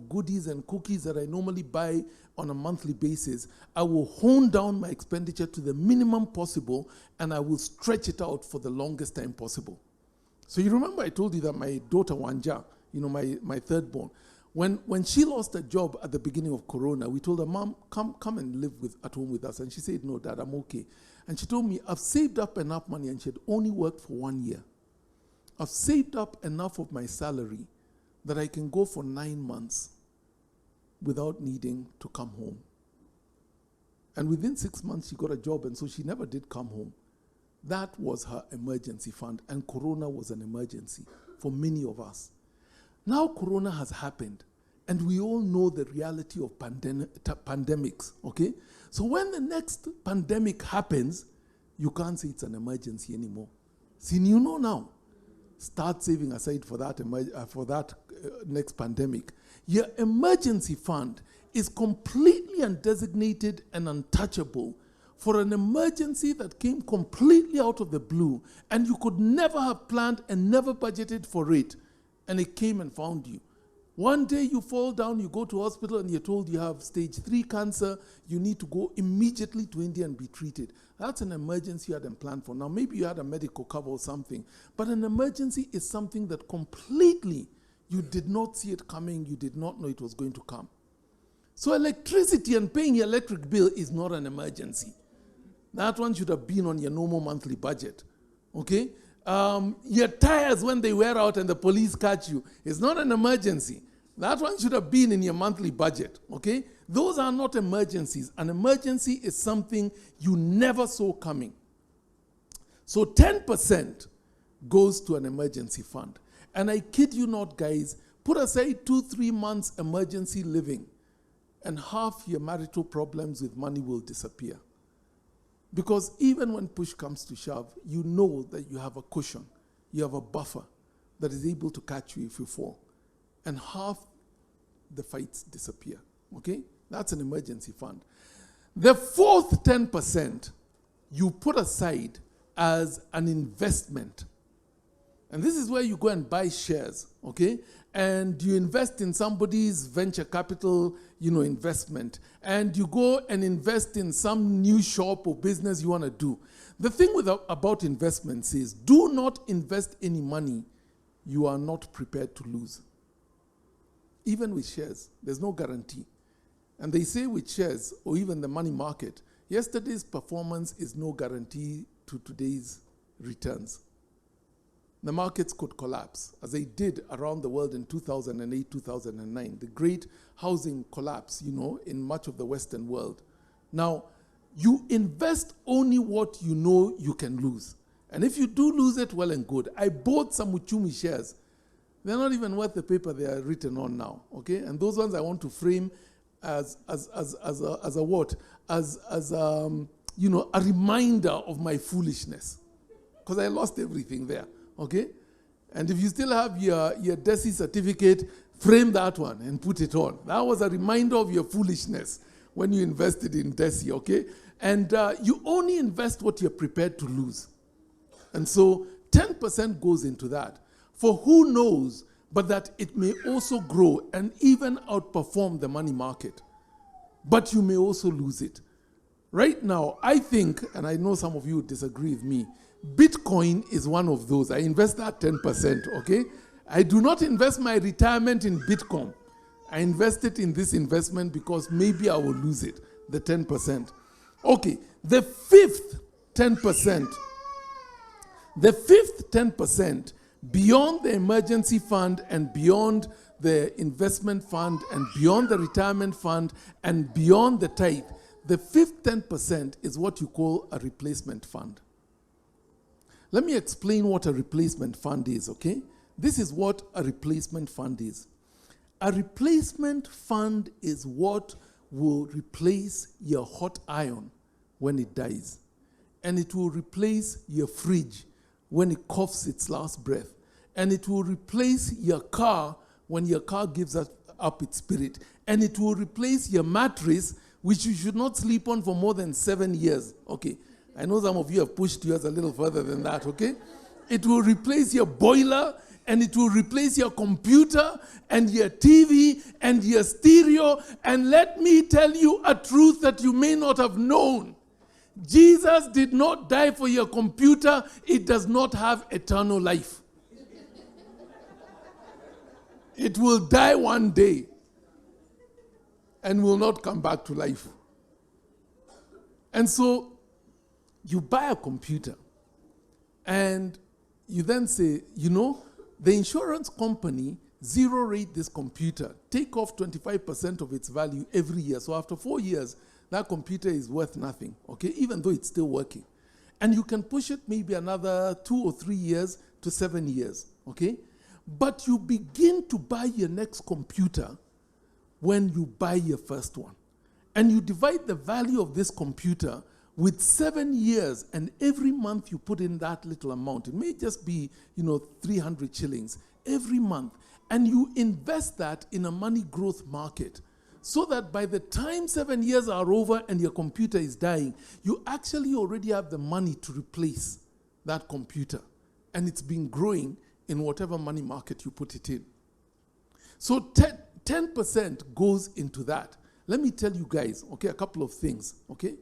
goodies and cookies that I normally buy on a monthly basis. I will hone down my expenditure to the minimum possible, and I will stretch it out for the longest time possible. So you remember I told you that my daughter Wanja, my third born, when she lost her job at the beginning of Corona, we told her, Mom, come and live at home with us. And she said, no, Dad, I'm okay. And she told me, I've saved up enough money, and she had only worked for 1 year. I've saved up enough of my salary that I can go for 9 months without needing to come home. And within 6 months, she got a job, and so she never did come home. That was her emergency fund, and Corona was an emergency for many of us. Now Corona has happened, and we all know the reality of pandemics, okay? So when the next pandemic happens, you can't say it's an emergency anymore. See, you know now. Start saving aside for that next pandemic. Your emergency fund is completely undesignated and untouchable for an emergency that came completely out of the blue, and you could never have planned and never budgeted for it, and it came and found you. One day you fall down, you go to hospital, and you're told you have stage 3 cancer, you need to go immediately to India and be treated. That's an emergency you hadn't planned for. Now, maybe you had a medical cover or something, but an emergency is something that completely you did not see it coming, you did not know it was going to come. So electricity and paying your electric bill is not an emergency. That one should have been on your normal monthly budget, okay? Your tires when they wear out and the police catch you, it's not an emergency. That one should have been in your monthly budget, okay? Those are not emergencies. An emergency is something you never saw coming. So 10% goes to an emergency fund. And I kid you not, guys, put aside 2-3 months emergency living, and half your marital problems with money will disappear. Because even when push comes to shove, you know that you have a cushion, you have a buffer that is able to catch you if you fall. And half the fights disappear, okay? That's an emergency fund. The fourth 10% you put aside as an investment. And this is where you go and buy shares, okay? And you invest in somebody's venture capital, investment. And you go and invest in some new shop or business you want to do. The thing about investments is, do not invest any money you are not prepared to lose. Even with shares, there's no guarantee. And they say with shares, or even the money market, yesterday's performance is no guarantee to today's returns. The markets could collapse, as they did around the world in 2008, 2009, the great housing collapse, in much of the Western world. Now, you invest only what you know you can lose. And if you do lose it, well and good. I bought some Uchumi shares. They're not even worth the paper they are written on now, okay? And those ones I want to frame as a what? As a reminder of my foolishness. Because I lost everything there. Okay? And if you still have your DESI certificate, frame that one and put it on. That was a reminder of your foolishness when you invested in DESI, okay? And you only invest what you're prepared to lose. And so 10% goes into that. For who knows, but that it may also grow and even outperform the money market. But you may also lose it. Right now, I think, and I know some of you disagree with me, Bitcoin is one of those. I invest that 10%, okay? I do not invest my retirement in Bitcoin. I invest it in this investment because maybe I will lose it, the 10%. Okay, the fifth 10%, beyond the emergency fund and beyond the investment fund and beyond the retirement fund and beyond the tithe, the fifth 10% is what you call a replacement fund. Let me explain what a replacement fund is, okay? This is what a replacement fund is. A replacement fund is what will replace your hot iron when it dies. And it will replace your fridge when it coughs its last breath. And it will replace your car when your car gives up its spirit. And it will replace your mattress, which you should not sleep on for more than 7 years. Okay, I know some of you have pushed yours a little further than that, okay? It will replace your boiler, and it will replace your computer, and your TV, and your stereo. And let me tell you a truth that you may not have known. Jesus did not die for your computer. It does not have eternal life. It will die one day and will not come back to life. And so you buy a computer and you then say, you know, the insurance company zero rate this computer, take off 25% of its value every year. So after 4 years, that computer is worth nothing, okay, even though it's still working. And you can push it maybe another 2 or 3 years to 7 years, okay? But you begin to buy your next computer when you buy your first one. And you divide the value of this computer with 7 years, and every month you put in that little amount. It may just be, 300 shillings every month. And you invest that in a money growth market so that by the time 7 years are over and your computer is dying, you actually already have the money to replace that computer. And it's been growing in whatever money market you put it in. So 10% goes into that. Let me tell you guys, okay, a couple of things, okay?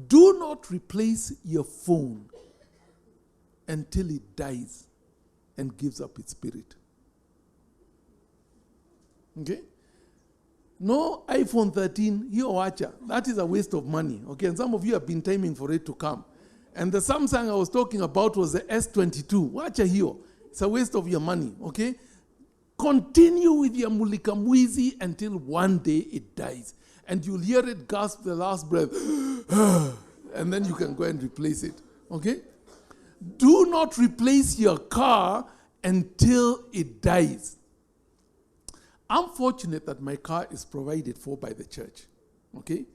Do not replace your phone until it dies and gives up its spirit. Okay? No iPhone 13, here watcha. That is a waste of money. Okay, and some of you have been timing for it to come. And the Samsung I was talking about was the S22. Watcha here. It's a waste of your money, okay? Continue with your mulika mwizi until one day it dies. And you'll hear it gasp the last breath. And then you can go and replace it, okay? Do not replace your car until it dies. I'm fortunate that my car is provided for by the church, okay?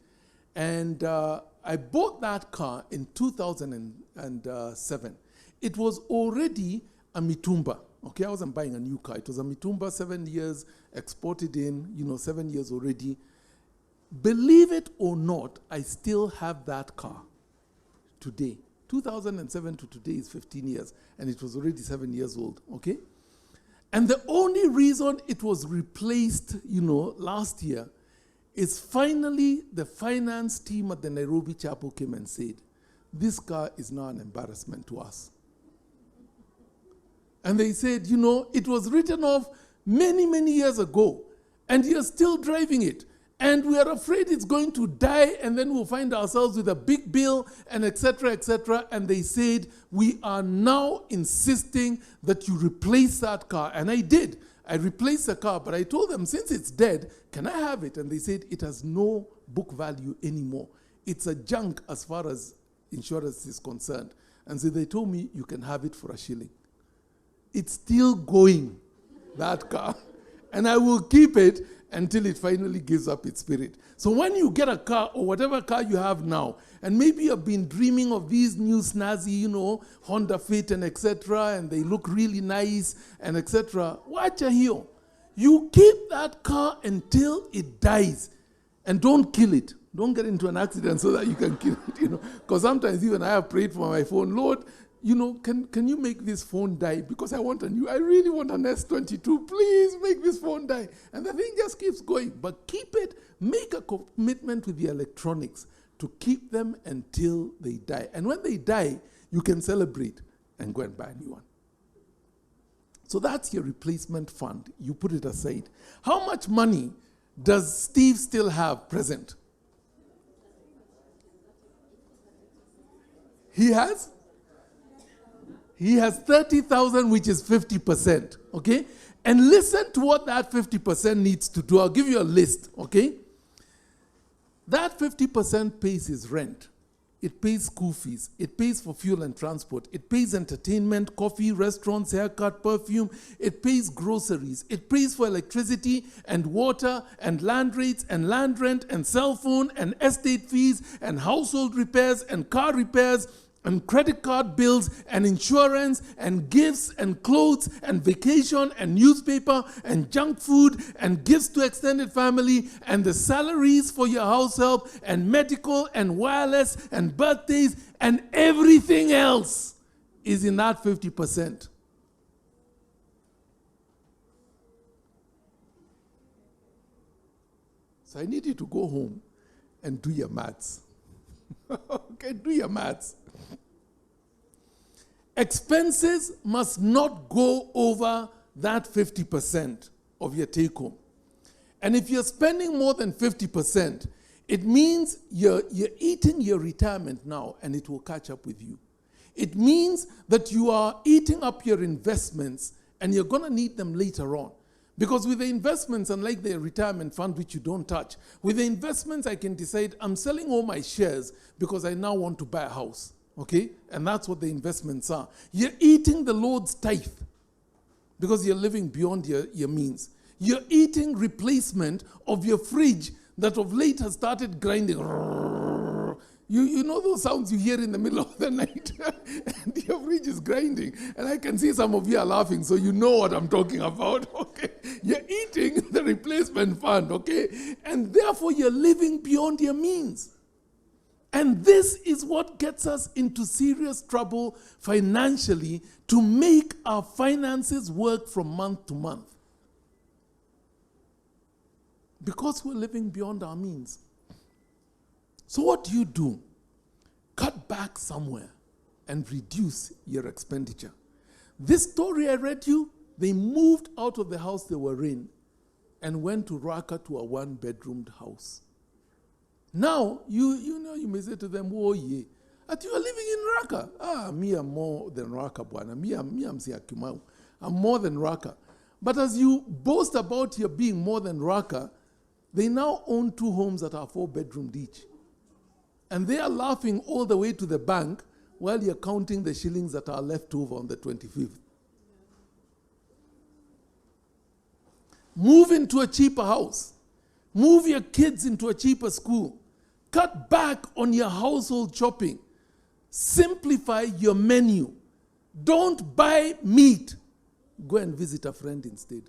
And I bought that car in 2007. It was already a mitumba, okay? I wasn't buying a new car. It was a mitumba, 7 years, exported in, 7 years already. Believe it or not, I still have that car today. 2007 to today is 15 years, and it was already 7 years old, okay? And the only reason it was replaced, last year, is finally the finance team at the Nairobi Chapel came and said, this car is now an embarrassment to us. And they said, it was written off many, many years ago, and you're still driving it. And we are afraid it's going to die, and then we'll find ourselves with a big bill, and et cetera, et cetera. And they said, we are now insisting that you replace that car. And I did. I replaced the car, but I told them, since it's dead, can I have it? And they said, it has no book value anymore. It's a junk as far as insurance is concerned. And so they told me, you can have it for $1 shilling. It's still going, that car. And I will keep it until it finally gives up its spirit. So when you get a car or whatever car you have now, and maybe you've been dreaming of these new snazzy, Honda Fit and etc., and they look really nice and etc., watch here. You keep that car until it dies, and don't kill it. Don't get into an accident so that you can kill it, Because sometimes even I have prayed for my phone, Lord, can you make this phone die? Because I really want an S22. Please make this phone die. And the thing just keeps going. But make a commitment with the electronics to keep them until they die. And when they die, you can celebrate and go and buy a new one. So that's your replacement fund. You put it aside. How much money does Steve still have present? He has 30,000, which is 50%, okay? And listen to what that 50% needs to do. I'll give you a list, okay? That 50% pays his rent. It pays school fees. It pays for fuel and transport. It pays entertainment, coffee, restaurants, haircut, perfume. It pays groceries. It pays for electricity and water and land rates and land rent and cell phone and estate fees and household repairs and car repairs and credit card bills and insurance and gifts and clothes and vacation and newspaper and junk food and gifts to extended family and the salaries for your house help and medical and wireless and birthdays and everything else is in that 50%. So I need you to go home and do your maths. Okay, do your maths. Expenses must not go over that 50% of your take home. And if you're spending more than 50%, it means you're eating your retirement now and it will catch up with you. It means that you are eating up your investments and you're going to need them later on. Because with the investments, unlike the retirement fund, which you don't touch, with the investments, I can decide I'm selling all my shares because I now want to buy a house. Okay? And that's what the investments are. You're eating the Lord's tithe because you're living beyond your means. You're eating replacement of your fridge that of late has started grinding. You know those sounds you hear in the middle of the night? And your fridge is grinding. And I can see some of you are laughing, so you know what I'm talking about. Okay? You're eating the replacement fund, okay? And therefore you're living beyond your means. And this is what gets us into serious trouble financially to make our finances work from month to month. Because we're living beyond our means. So what do? Cut back somewhere and reduce your expenditure. This story I read you, they moved out of the house they were in and went to Raka to a one-bedroomed house. Now, you may say to them, oh, yeah, that you are living in Raka. Me, I'm more than Raka, Bwana. Me, I'm Syokimau. I'm more than Raka. But as you boast about your being more than Raka, they now own 2 homes that are 4-bedroomed each. And they are laughing all the way to the bank while you're counting the shillings that are left over on the 25th. Move into a cheaper house. Move your kids into a cheaper school. Cut back on your household shopping. Simplify your menu. Don't buy meat. Go and visit a friend instead.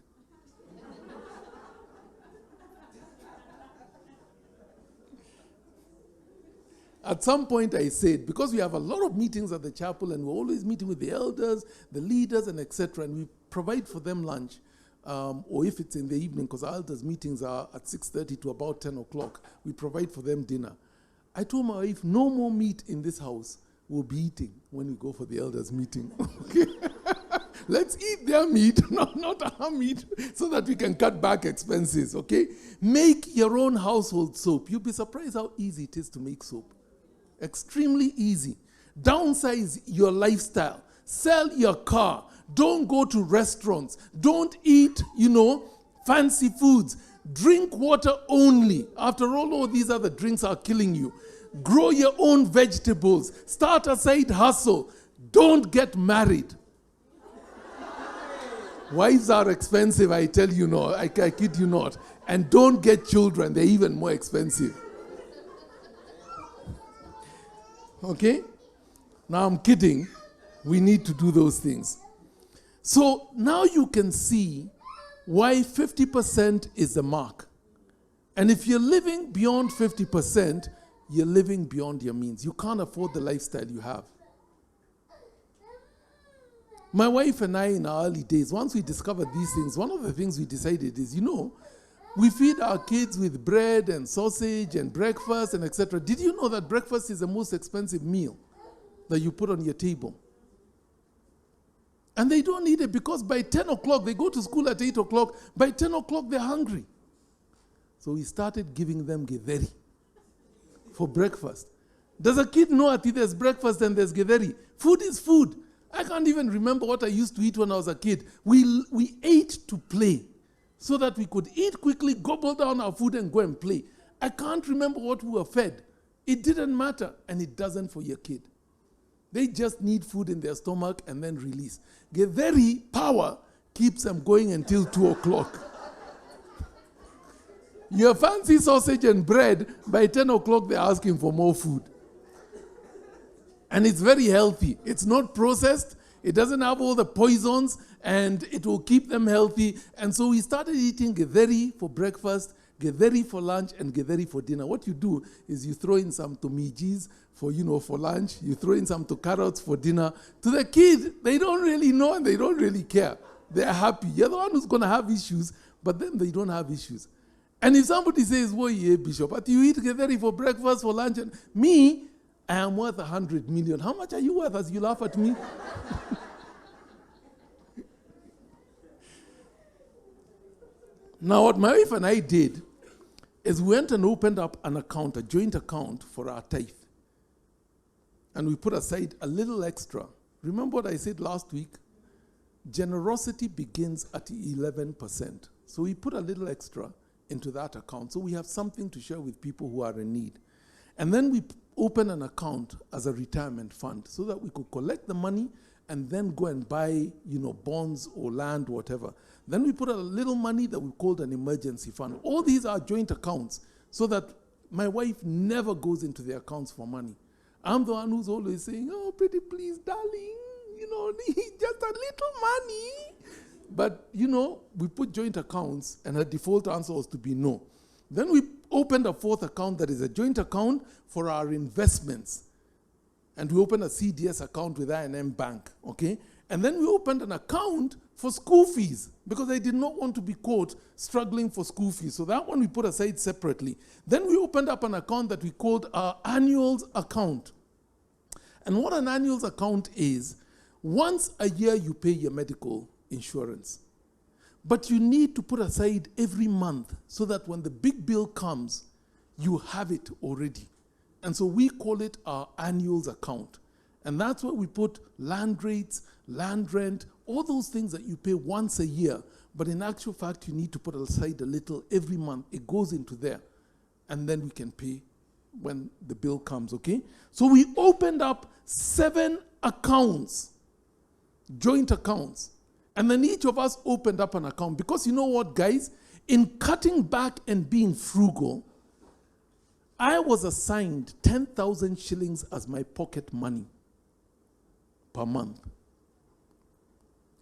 At some point I said, because we have a lot of meetings at the chapel and we're always meeting with the elders, the leaders, and etc., and we provide for them lunch. Or if it's in the evening, because our elders' meetings are at 6:30 to about 10 o'clock, we provide for them dinner. I told my wife, no more meat in this house. We'll be eating when we go for the elders' meeting. Okay? Let's eat their meat, not our meat, so that we can cut back expenses, okay? Make your own household soap. You'll be surprised how easy it is to make soap. Extremely easy. Downsize your lifestyle. Sell your car. Don't go to restaurants. Don't eat, fancy foods. Drink water only. After all these other drinks are killing you. Grow your own vegetables. Start a side hustle. Don't get married. Wives are expensive, I tell you not. I kid you not. And don't get children. They're even more expensive. Okay? Now I'm kidding. We need to do those things. So now you can see why 50% is the mark. And if you're living beyond 50%, you're living beyond your means. You can't afford the lifestyle you have. My wife and I, in our early days, once we discovered these things, one of the things we decided is, we feed our kids with bread and sausage and breakfast and etc. Did you know that breakfast is the most expensive meal that you put on your table? And they don't eat it because by 10 o'clock, they go to school at 8 o'clock. By 10 o'clock, they're hungry. So we started giving them githeri for breakfast. Does a kid know that there's breakfast and there's githeri? Food is food. I can't even remember what I used to eat when I was a kid. We ate to play so that we could eat quickly, gobble down our food and go and play. I can't remember what we were fed. It didn't matter, and it doesn't for your kid. They just need food in their stomach and then release. Githeri power keeps them going until 2 o'clock. Your fancy sausage and bread, by 10 o'clock, they're asking for more food. And it's very healthy. It's not processed. It doesn't have all the poisons, and it will keep them healthy. And so we started eating githeri for breakfast, githeri for lunch, and githeri for dinner. What you do is you throw in some tomijis for lunch. You throw in some carrots for dinner. To the kid, they don't really know and they don't really care. They're happy. You're the one who's going to have issues, but then they don't have issues. And if somebody says, "Well, yeah, Bishop, but you eat githeri for breakfast, for lunch," and me, I am worth 100 million. How much are you worth as you laugh at me? Now, what my wife and I did is we went and opened up an account, a joint account for our tithe. And we put aside a little extra. Remember what I said last week? Generosity begins at 11%. So we put a little extra into that account. So we have something to share with people who are in need. And then we open an account as a retirement fund so that we could collect the money and then go and buy, bonds or land, whatever. Then we put a little money that we called an emergency fund. All these are joint accounts so that my wife never goes into the accounts for money. I'm the one who's always saying, "Oh, pretty please, darling, just a little money." But, we put joint accounts, and her default answer was to be no. Then we opened a fourth account that is a joint account for our investments. And we opened a CDS account with I&M Bank, okay? And then we opened an account for school fees because I did not want to be caught struggling for school fees. So that one we put aside separately. Then we opened up an account that we called our annuals account. And what an annuals account is, once a year you pay your medical insurance. But you need to put aside every month so that when the big bill comes, you have it already. And so we call it our annuals account. And that's where we put land rates, land rent, all those things that you pay once a year. But in actual fact, you need to put aside a little every month. It goes into there. And then we can pay when the bill comes, okay? So we opened up 7 accounts, joint accounts. And then each of us opened up an account. Because you know what, guys? In cutting back and being frugal, I was assigned 10,000 shillings as my pocket money per month.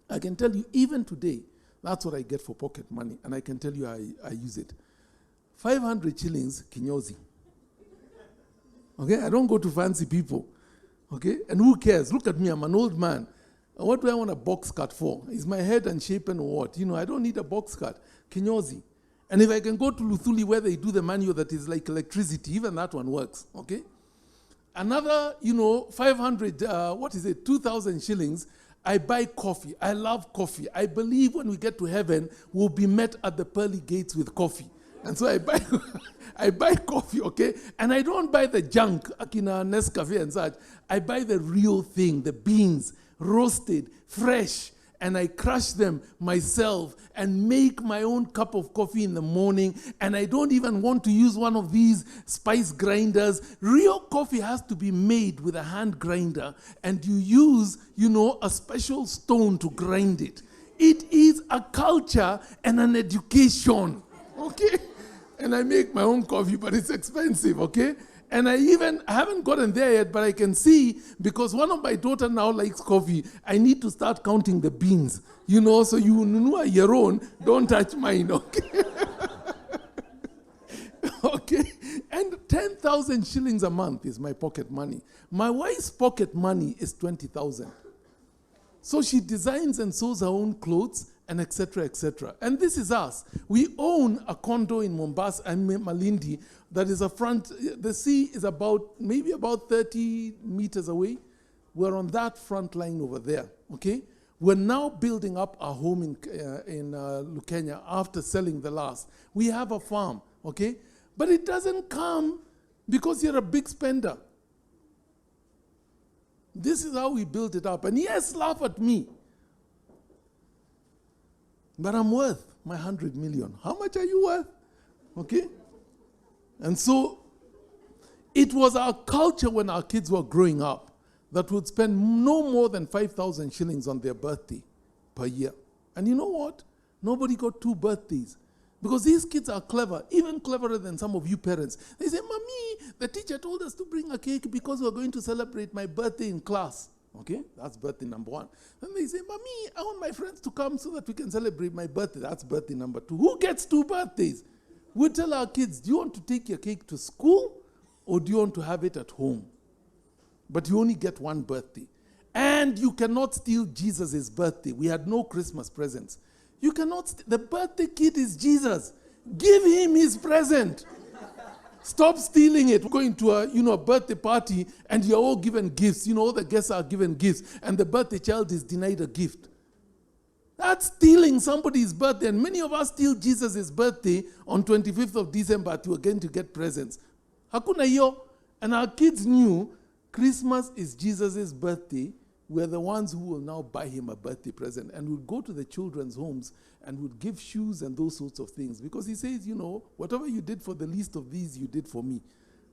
I can tell you, even today, that's what I get for pocket money. And I can tell you I use it. 500 shillings, kinyozi. Okay? I don't go to fancy people. Okay? And who cares? Look at me, I'm an old man. What do I want a box cut for? Is my head unshapen or what? I don't need a box cut. Kinyozi. And if I can go to Luthuli where they do the manual that is like electricity, even that one works, okay? Another, 500, 2,000 shillings, I buy coffee. I love coffee. I believe when we get to heaven, we'll be met at the pearly gates with coffee. And so I buy coffee, okay? And I don't buy the junk, Akina, Nescafe and such. I buy the real thing, the beans, roasted, fresh, and I crush them myself and make my own cup of coffee in the morning, and I don't even want to use one of these spice grinders. Real coffee has to be made with a hand grinder, and you use, a special stone to grind it. It is a culture and an education, okay? And I make my own coffee, but it's expensive, okay? And I haven't gotten there yet, but I can see, because one of my daughter now likes coffee, I need to start counting the beans. So you know your own, don't touch mine, okay? Okay? And 10,000 shillings a month is my pocket money. My wife's pocket money is 20,000. So she designs and sews her own clothes and etc., etc. And this is us. We own a condo in Mombasa and Malindi that is a front, the sea is maybe about 30 meters away. We're on that front line over there, okay? We're now building up our home in Lukenya after selling the last. We have a farm, okay? But it doesn't come because you're a big spender. This is how we built it up. And yes, laugh at me. But I'm worth my 100 million. How much are you worth? Okay? And so it was our culture when our kids were growing up that would spend no more than 5,000 shillings on their birthday per year. And you know what? Nobody got 2 birthdays. Because these kids are clever, even cleverer than some of you parents. They say, Mommy, the teacher told us to bring a cake because we're going to celebrate my birthday in class. Okay, that's birthday number 1. Then they say, Mommy, I want my friends to come so that we can celebrate my birthday. That's birthday number 2. Who gets 2 birthdays? We tell our kids, do you want to take your cake to school or do you want to have it at home? But you only get 1 birthday. And you cannot steal Jesus' birthday. We had no Christmas presents. You cannot, the birthday kid is Jesus. Give him his present. Stop stealing it. We're going to a birthday party and you're all given gifts. All the guests are given gifts and the birthday child is denied a gift. That's stealing somebody's birthday. And many of us steal Jesus' birthday on 25th of December to again to get presents. Hakuna hiyo. And our kids knew Christmas is Jesus' birthday. We're the ones who will now buy him a birthday present. And we'll go to the children's homes and we'll give shoes and those sorts of things. Because he says, whatever you did for the least of these, you did for me.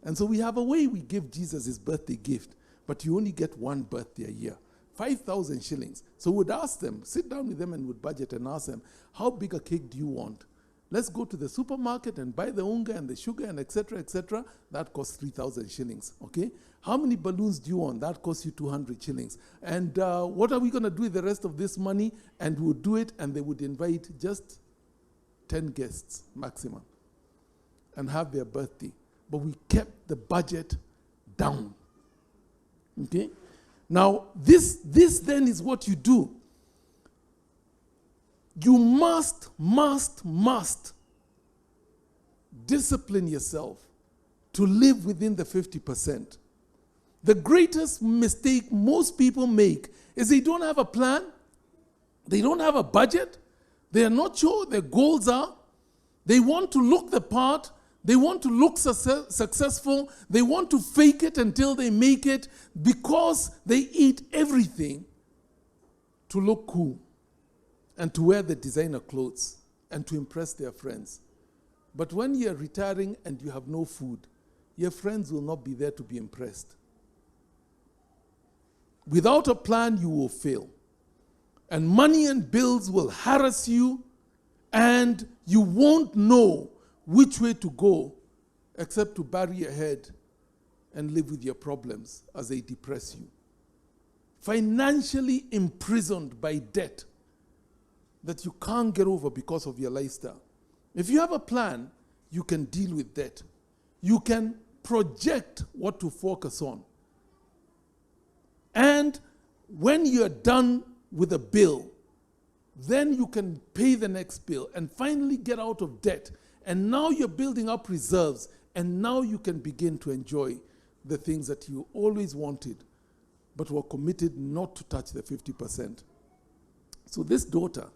And so we have a way we give Jesus his birthday gift. But you only get 1 birthday a year. 5,000 shillings. So we'd ask them, sit down with them and would budget and ask them, how big a cake do you want? Let's go to the supermarket and buy the unga and the sugar and etc., etc. That costs 3,000 shillings, okay? How many balloons do you want? That costs you 200 shillings. And what are we going to do with the rest of this money? And we'll do it, and they would invite just 10 guests maximum and have their birthday. But we kept the budget down, okay? Now, this then is what you do. You must discipline yourself to live within the 50%. The greatest mistake most people make is they don't have a plan, they don't have a budget, they are not sure what their goals are, they want to look the part, they want to look successful, they want to fake it until they make it because they eat everything to look cool and to wear the designer clothes and to impress their friends. But when you're retiring and you have no food, your friends will not be there to be impressed. Without a plan, you will fail. And money and bills will harass you, and you won't know which way to go except to bury your head and live with your problems as they depress you. Financially imprisoned by debt that you can't get over because of your lifestyle. If you have a plan, you can deal with debt. You can project what to focus on. And when you're done with a bill, then you can pay the next bill and finally get out of debt. And now you're building up reserves, and now you can begin to enjoy the things that you always wanted, but were committed not to touch the 50%. So this daughter,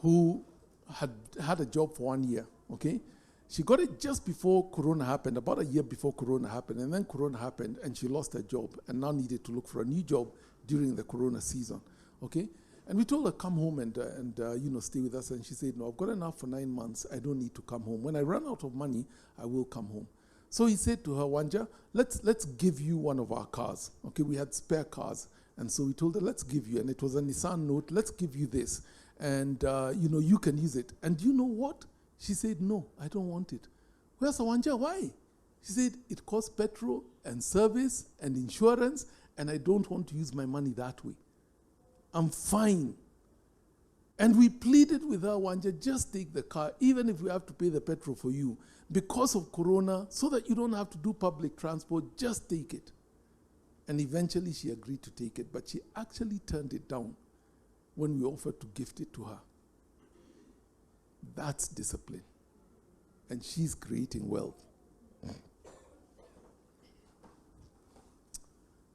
who had a job for 1 year, okay? She got it just before Corona happened, about a year before Corona happened, and then Corona happened, and she lost her job, and now needed to look for a new job during the Corona season, okay? And we told her, come home and stay with us, and she said, no, I've got enough for 9 months, I don't need to come home. When I run out of money, I will come home. So he said to her, Wanja, let's give you one of our cars, okay? We had spare cars, and so we told her, let's give you, and it was a Nissan Note, let's give you this. And, you can use it. And you know what? She said, no, I don't want it. Where's Awanja? Why? She said, it costs petrol and service and insurance, and I don't want to use my money that way. I'm fine. And we pleaded with her, Wanja, just take the car, even if we have to pay the petrol for you, because of Corona, so that you don't have to do public transport, just take it. And eventually she agreed to take it, but she actually turned it down when we offered to gift it to her. That's discipline. And she's creating wealth.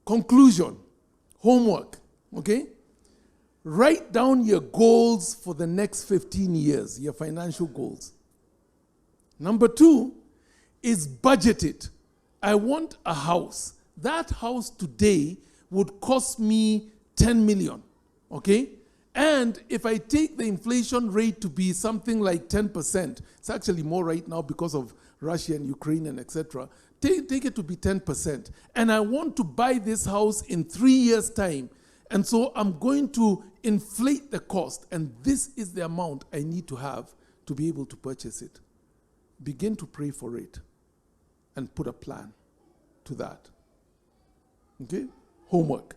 Conclusion, homework, okay? Write down your goals for the next 15 years, your financial goals. Number 2 is budget it. I want a house. That house today would cost me 10 million, okay? And if I take the inflation rate to be something like 10%, it's actually more right now because of Russia and Ukraine and etc., take it to be 10%. And I want to buy this house in 3 years' time. And so I'm going to inflate the cost. And this is the amount I need to have to be able to purchase it. Begin to pray for it and put a plan to that. Okay? Homework.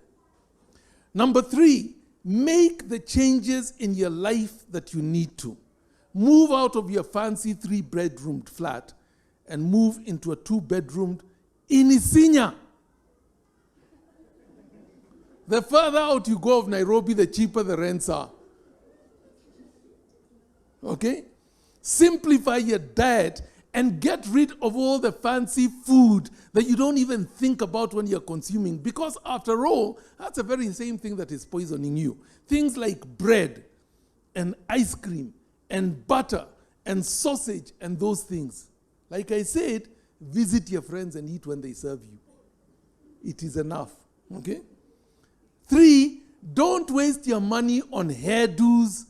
Number 3, make the changes in your life that you need to. Move out of your fancy 3-bedroomed flat and move into a 2-bedroomed in Isinya. The further out you go of Nairobi, the cheaper the rents are. Okay? Simplify your diet and get rid of all the fancy food that you don't even think about when you're consuming. Because after all, that's the very same thing that is poisoning you. Things like bread and ice cream and butter and sausage and those things. Like I said, visit your friends and eat when they serve you. It is enough. Okay? 3, don't waste your money on hairdos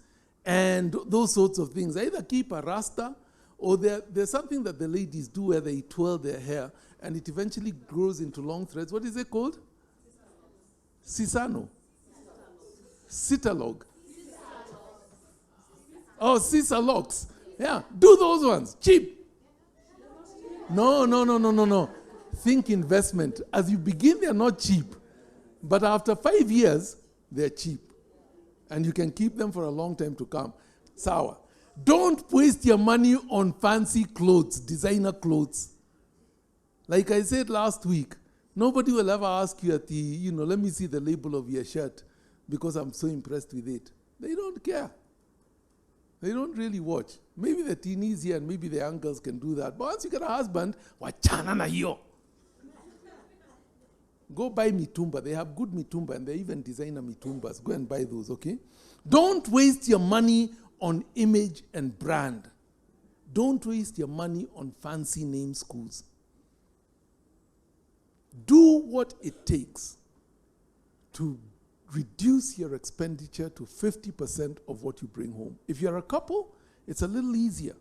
and those sorts of things. Either keep a rasta, or there's something that the ladies do where they twirl their hair and it eventually grows into long threads. What is it called? Sisano. Sitalog. Oh, Sisalogs. Yeah, do those ones. Cheap. No. Think investment. As you begin, they're not cheap. But after 5 years, they're cheap. And you can keep them for a long time to come. Sawa. Don't waste your money on fancy clothes, designer clothes. Like I said last week, nobody will ever ask you at the, let me see the label of your shirt because I'm so impressed with it. They don't care. They don't really watch. Maybe the teenies here and maybe the uncles can do that. But once you get a husband, wachana na hiyo. Go buy mitumba. They have good mitumba and they even designer mitumbas. Go and buy those, okay? Don't waste your money on image and brand. Don't waste your money on fancy name schools. Do what it takes to reduce your expenditure to 50% of what you bring home. If you're a couple, it's a little easier,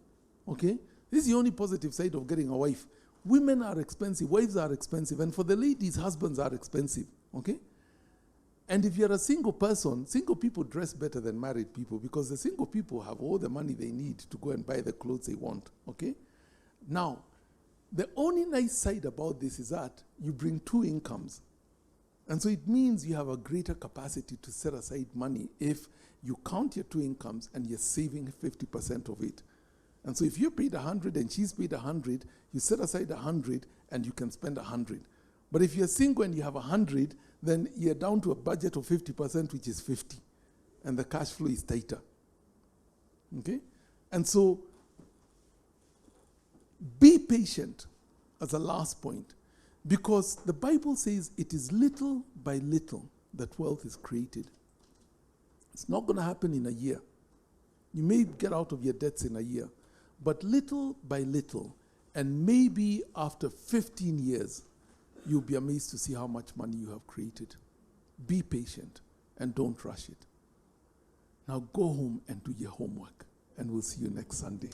okay? This is the only positive side of getting a wife. Women are expensive, wives are expensive, and for the ladies, husbands are expensive, okay? And if you're a single person, single people dress better than married people because the single people have all the money they need to go and buy the clothes they want, okay? Now, the only nice side about this is that you bring 2 incomes. And so it means you have a greater capacity to set aside money if you count your 2 incomes and you're saving 50% of it. And so if you paid 100 and she's paid 100, you set aside 100 and you can spend 100. But if you're single and you have 100, then you're down to a budget of 50%, which is 50. And the cash flow is tighter. Okay? And so be patient as a last point. Because the Bible says it is little by little that wealth is created. It's not going to happen in a year. You may get out of your debts in a year. But little by little, and maybe after 15 years, you'll be amazed to see how much money you have created. Be patient and don't rush it. Now go home and do your homework, and we'll see you next Sunday.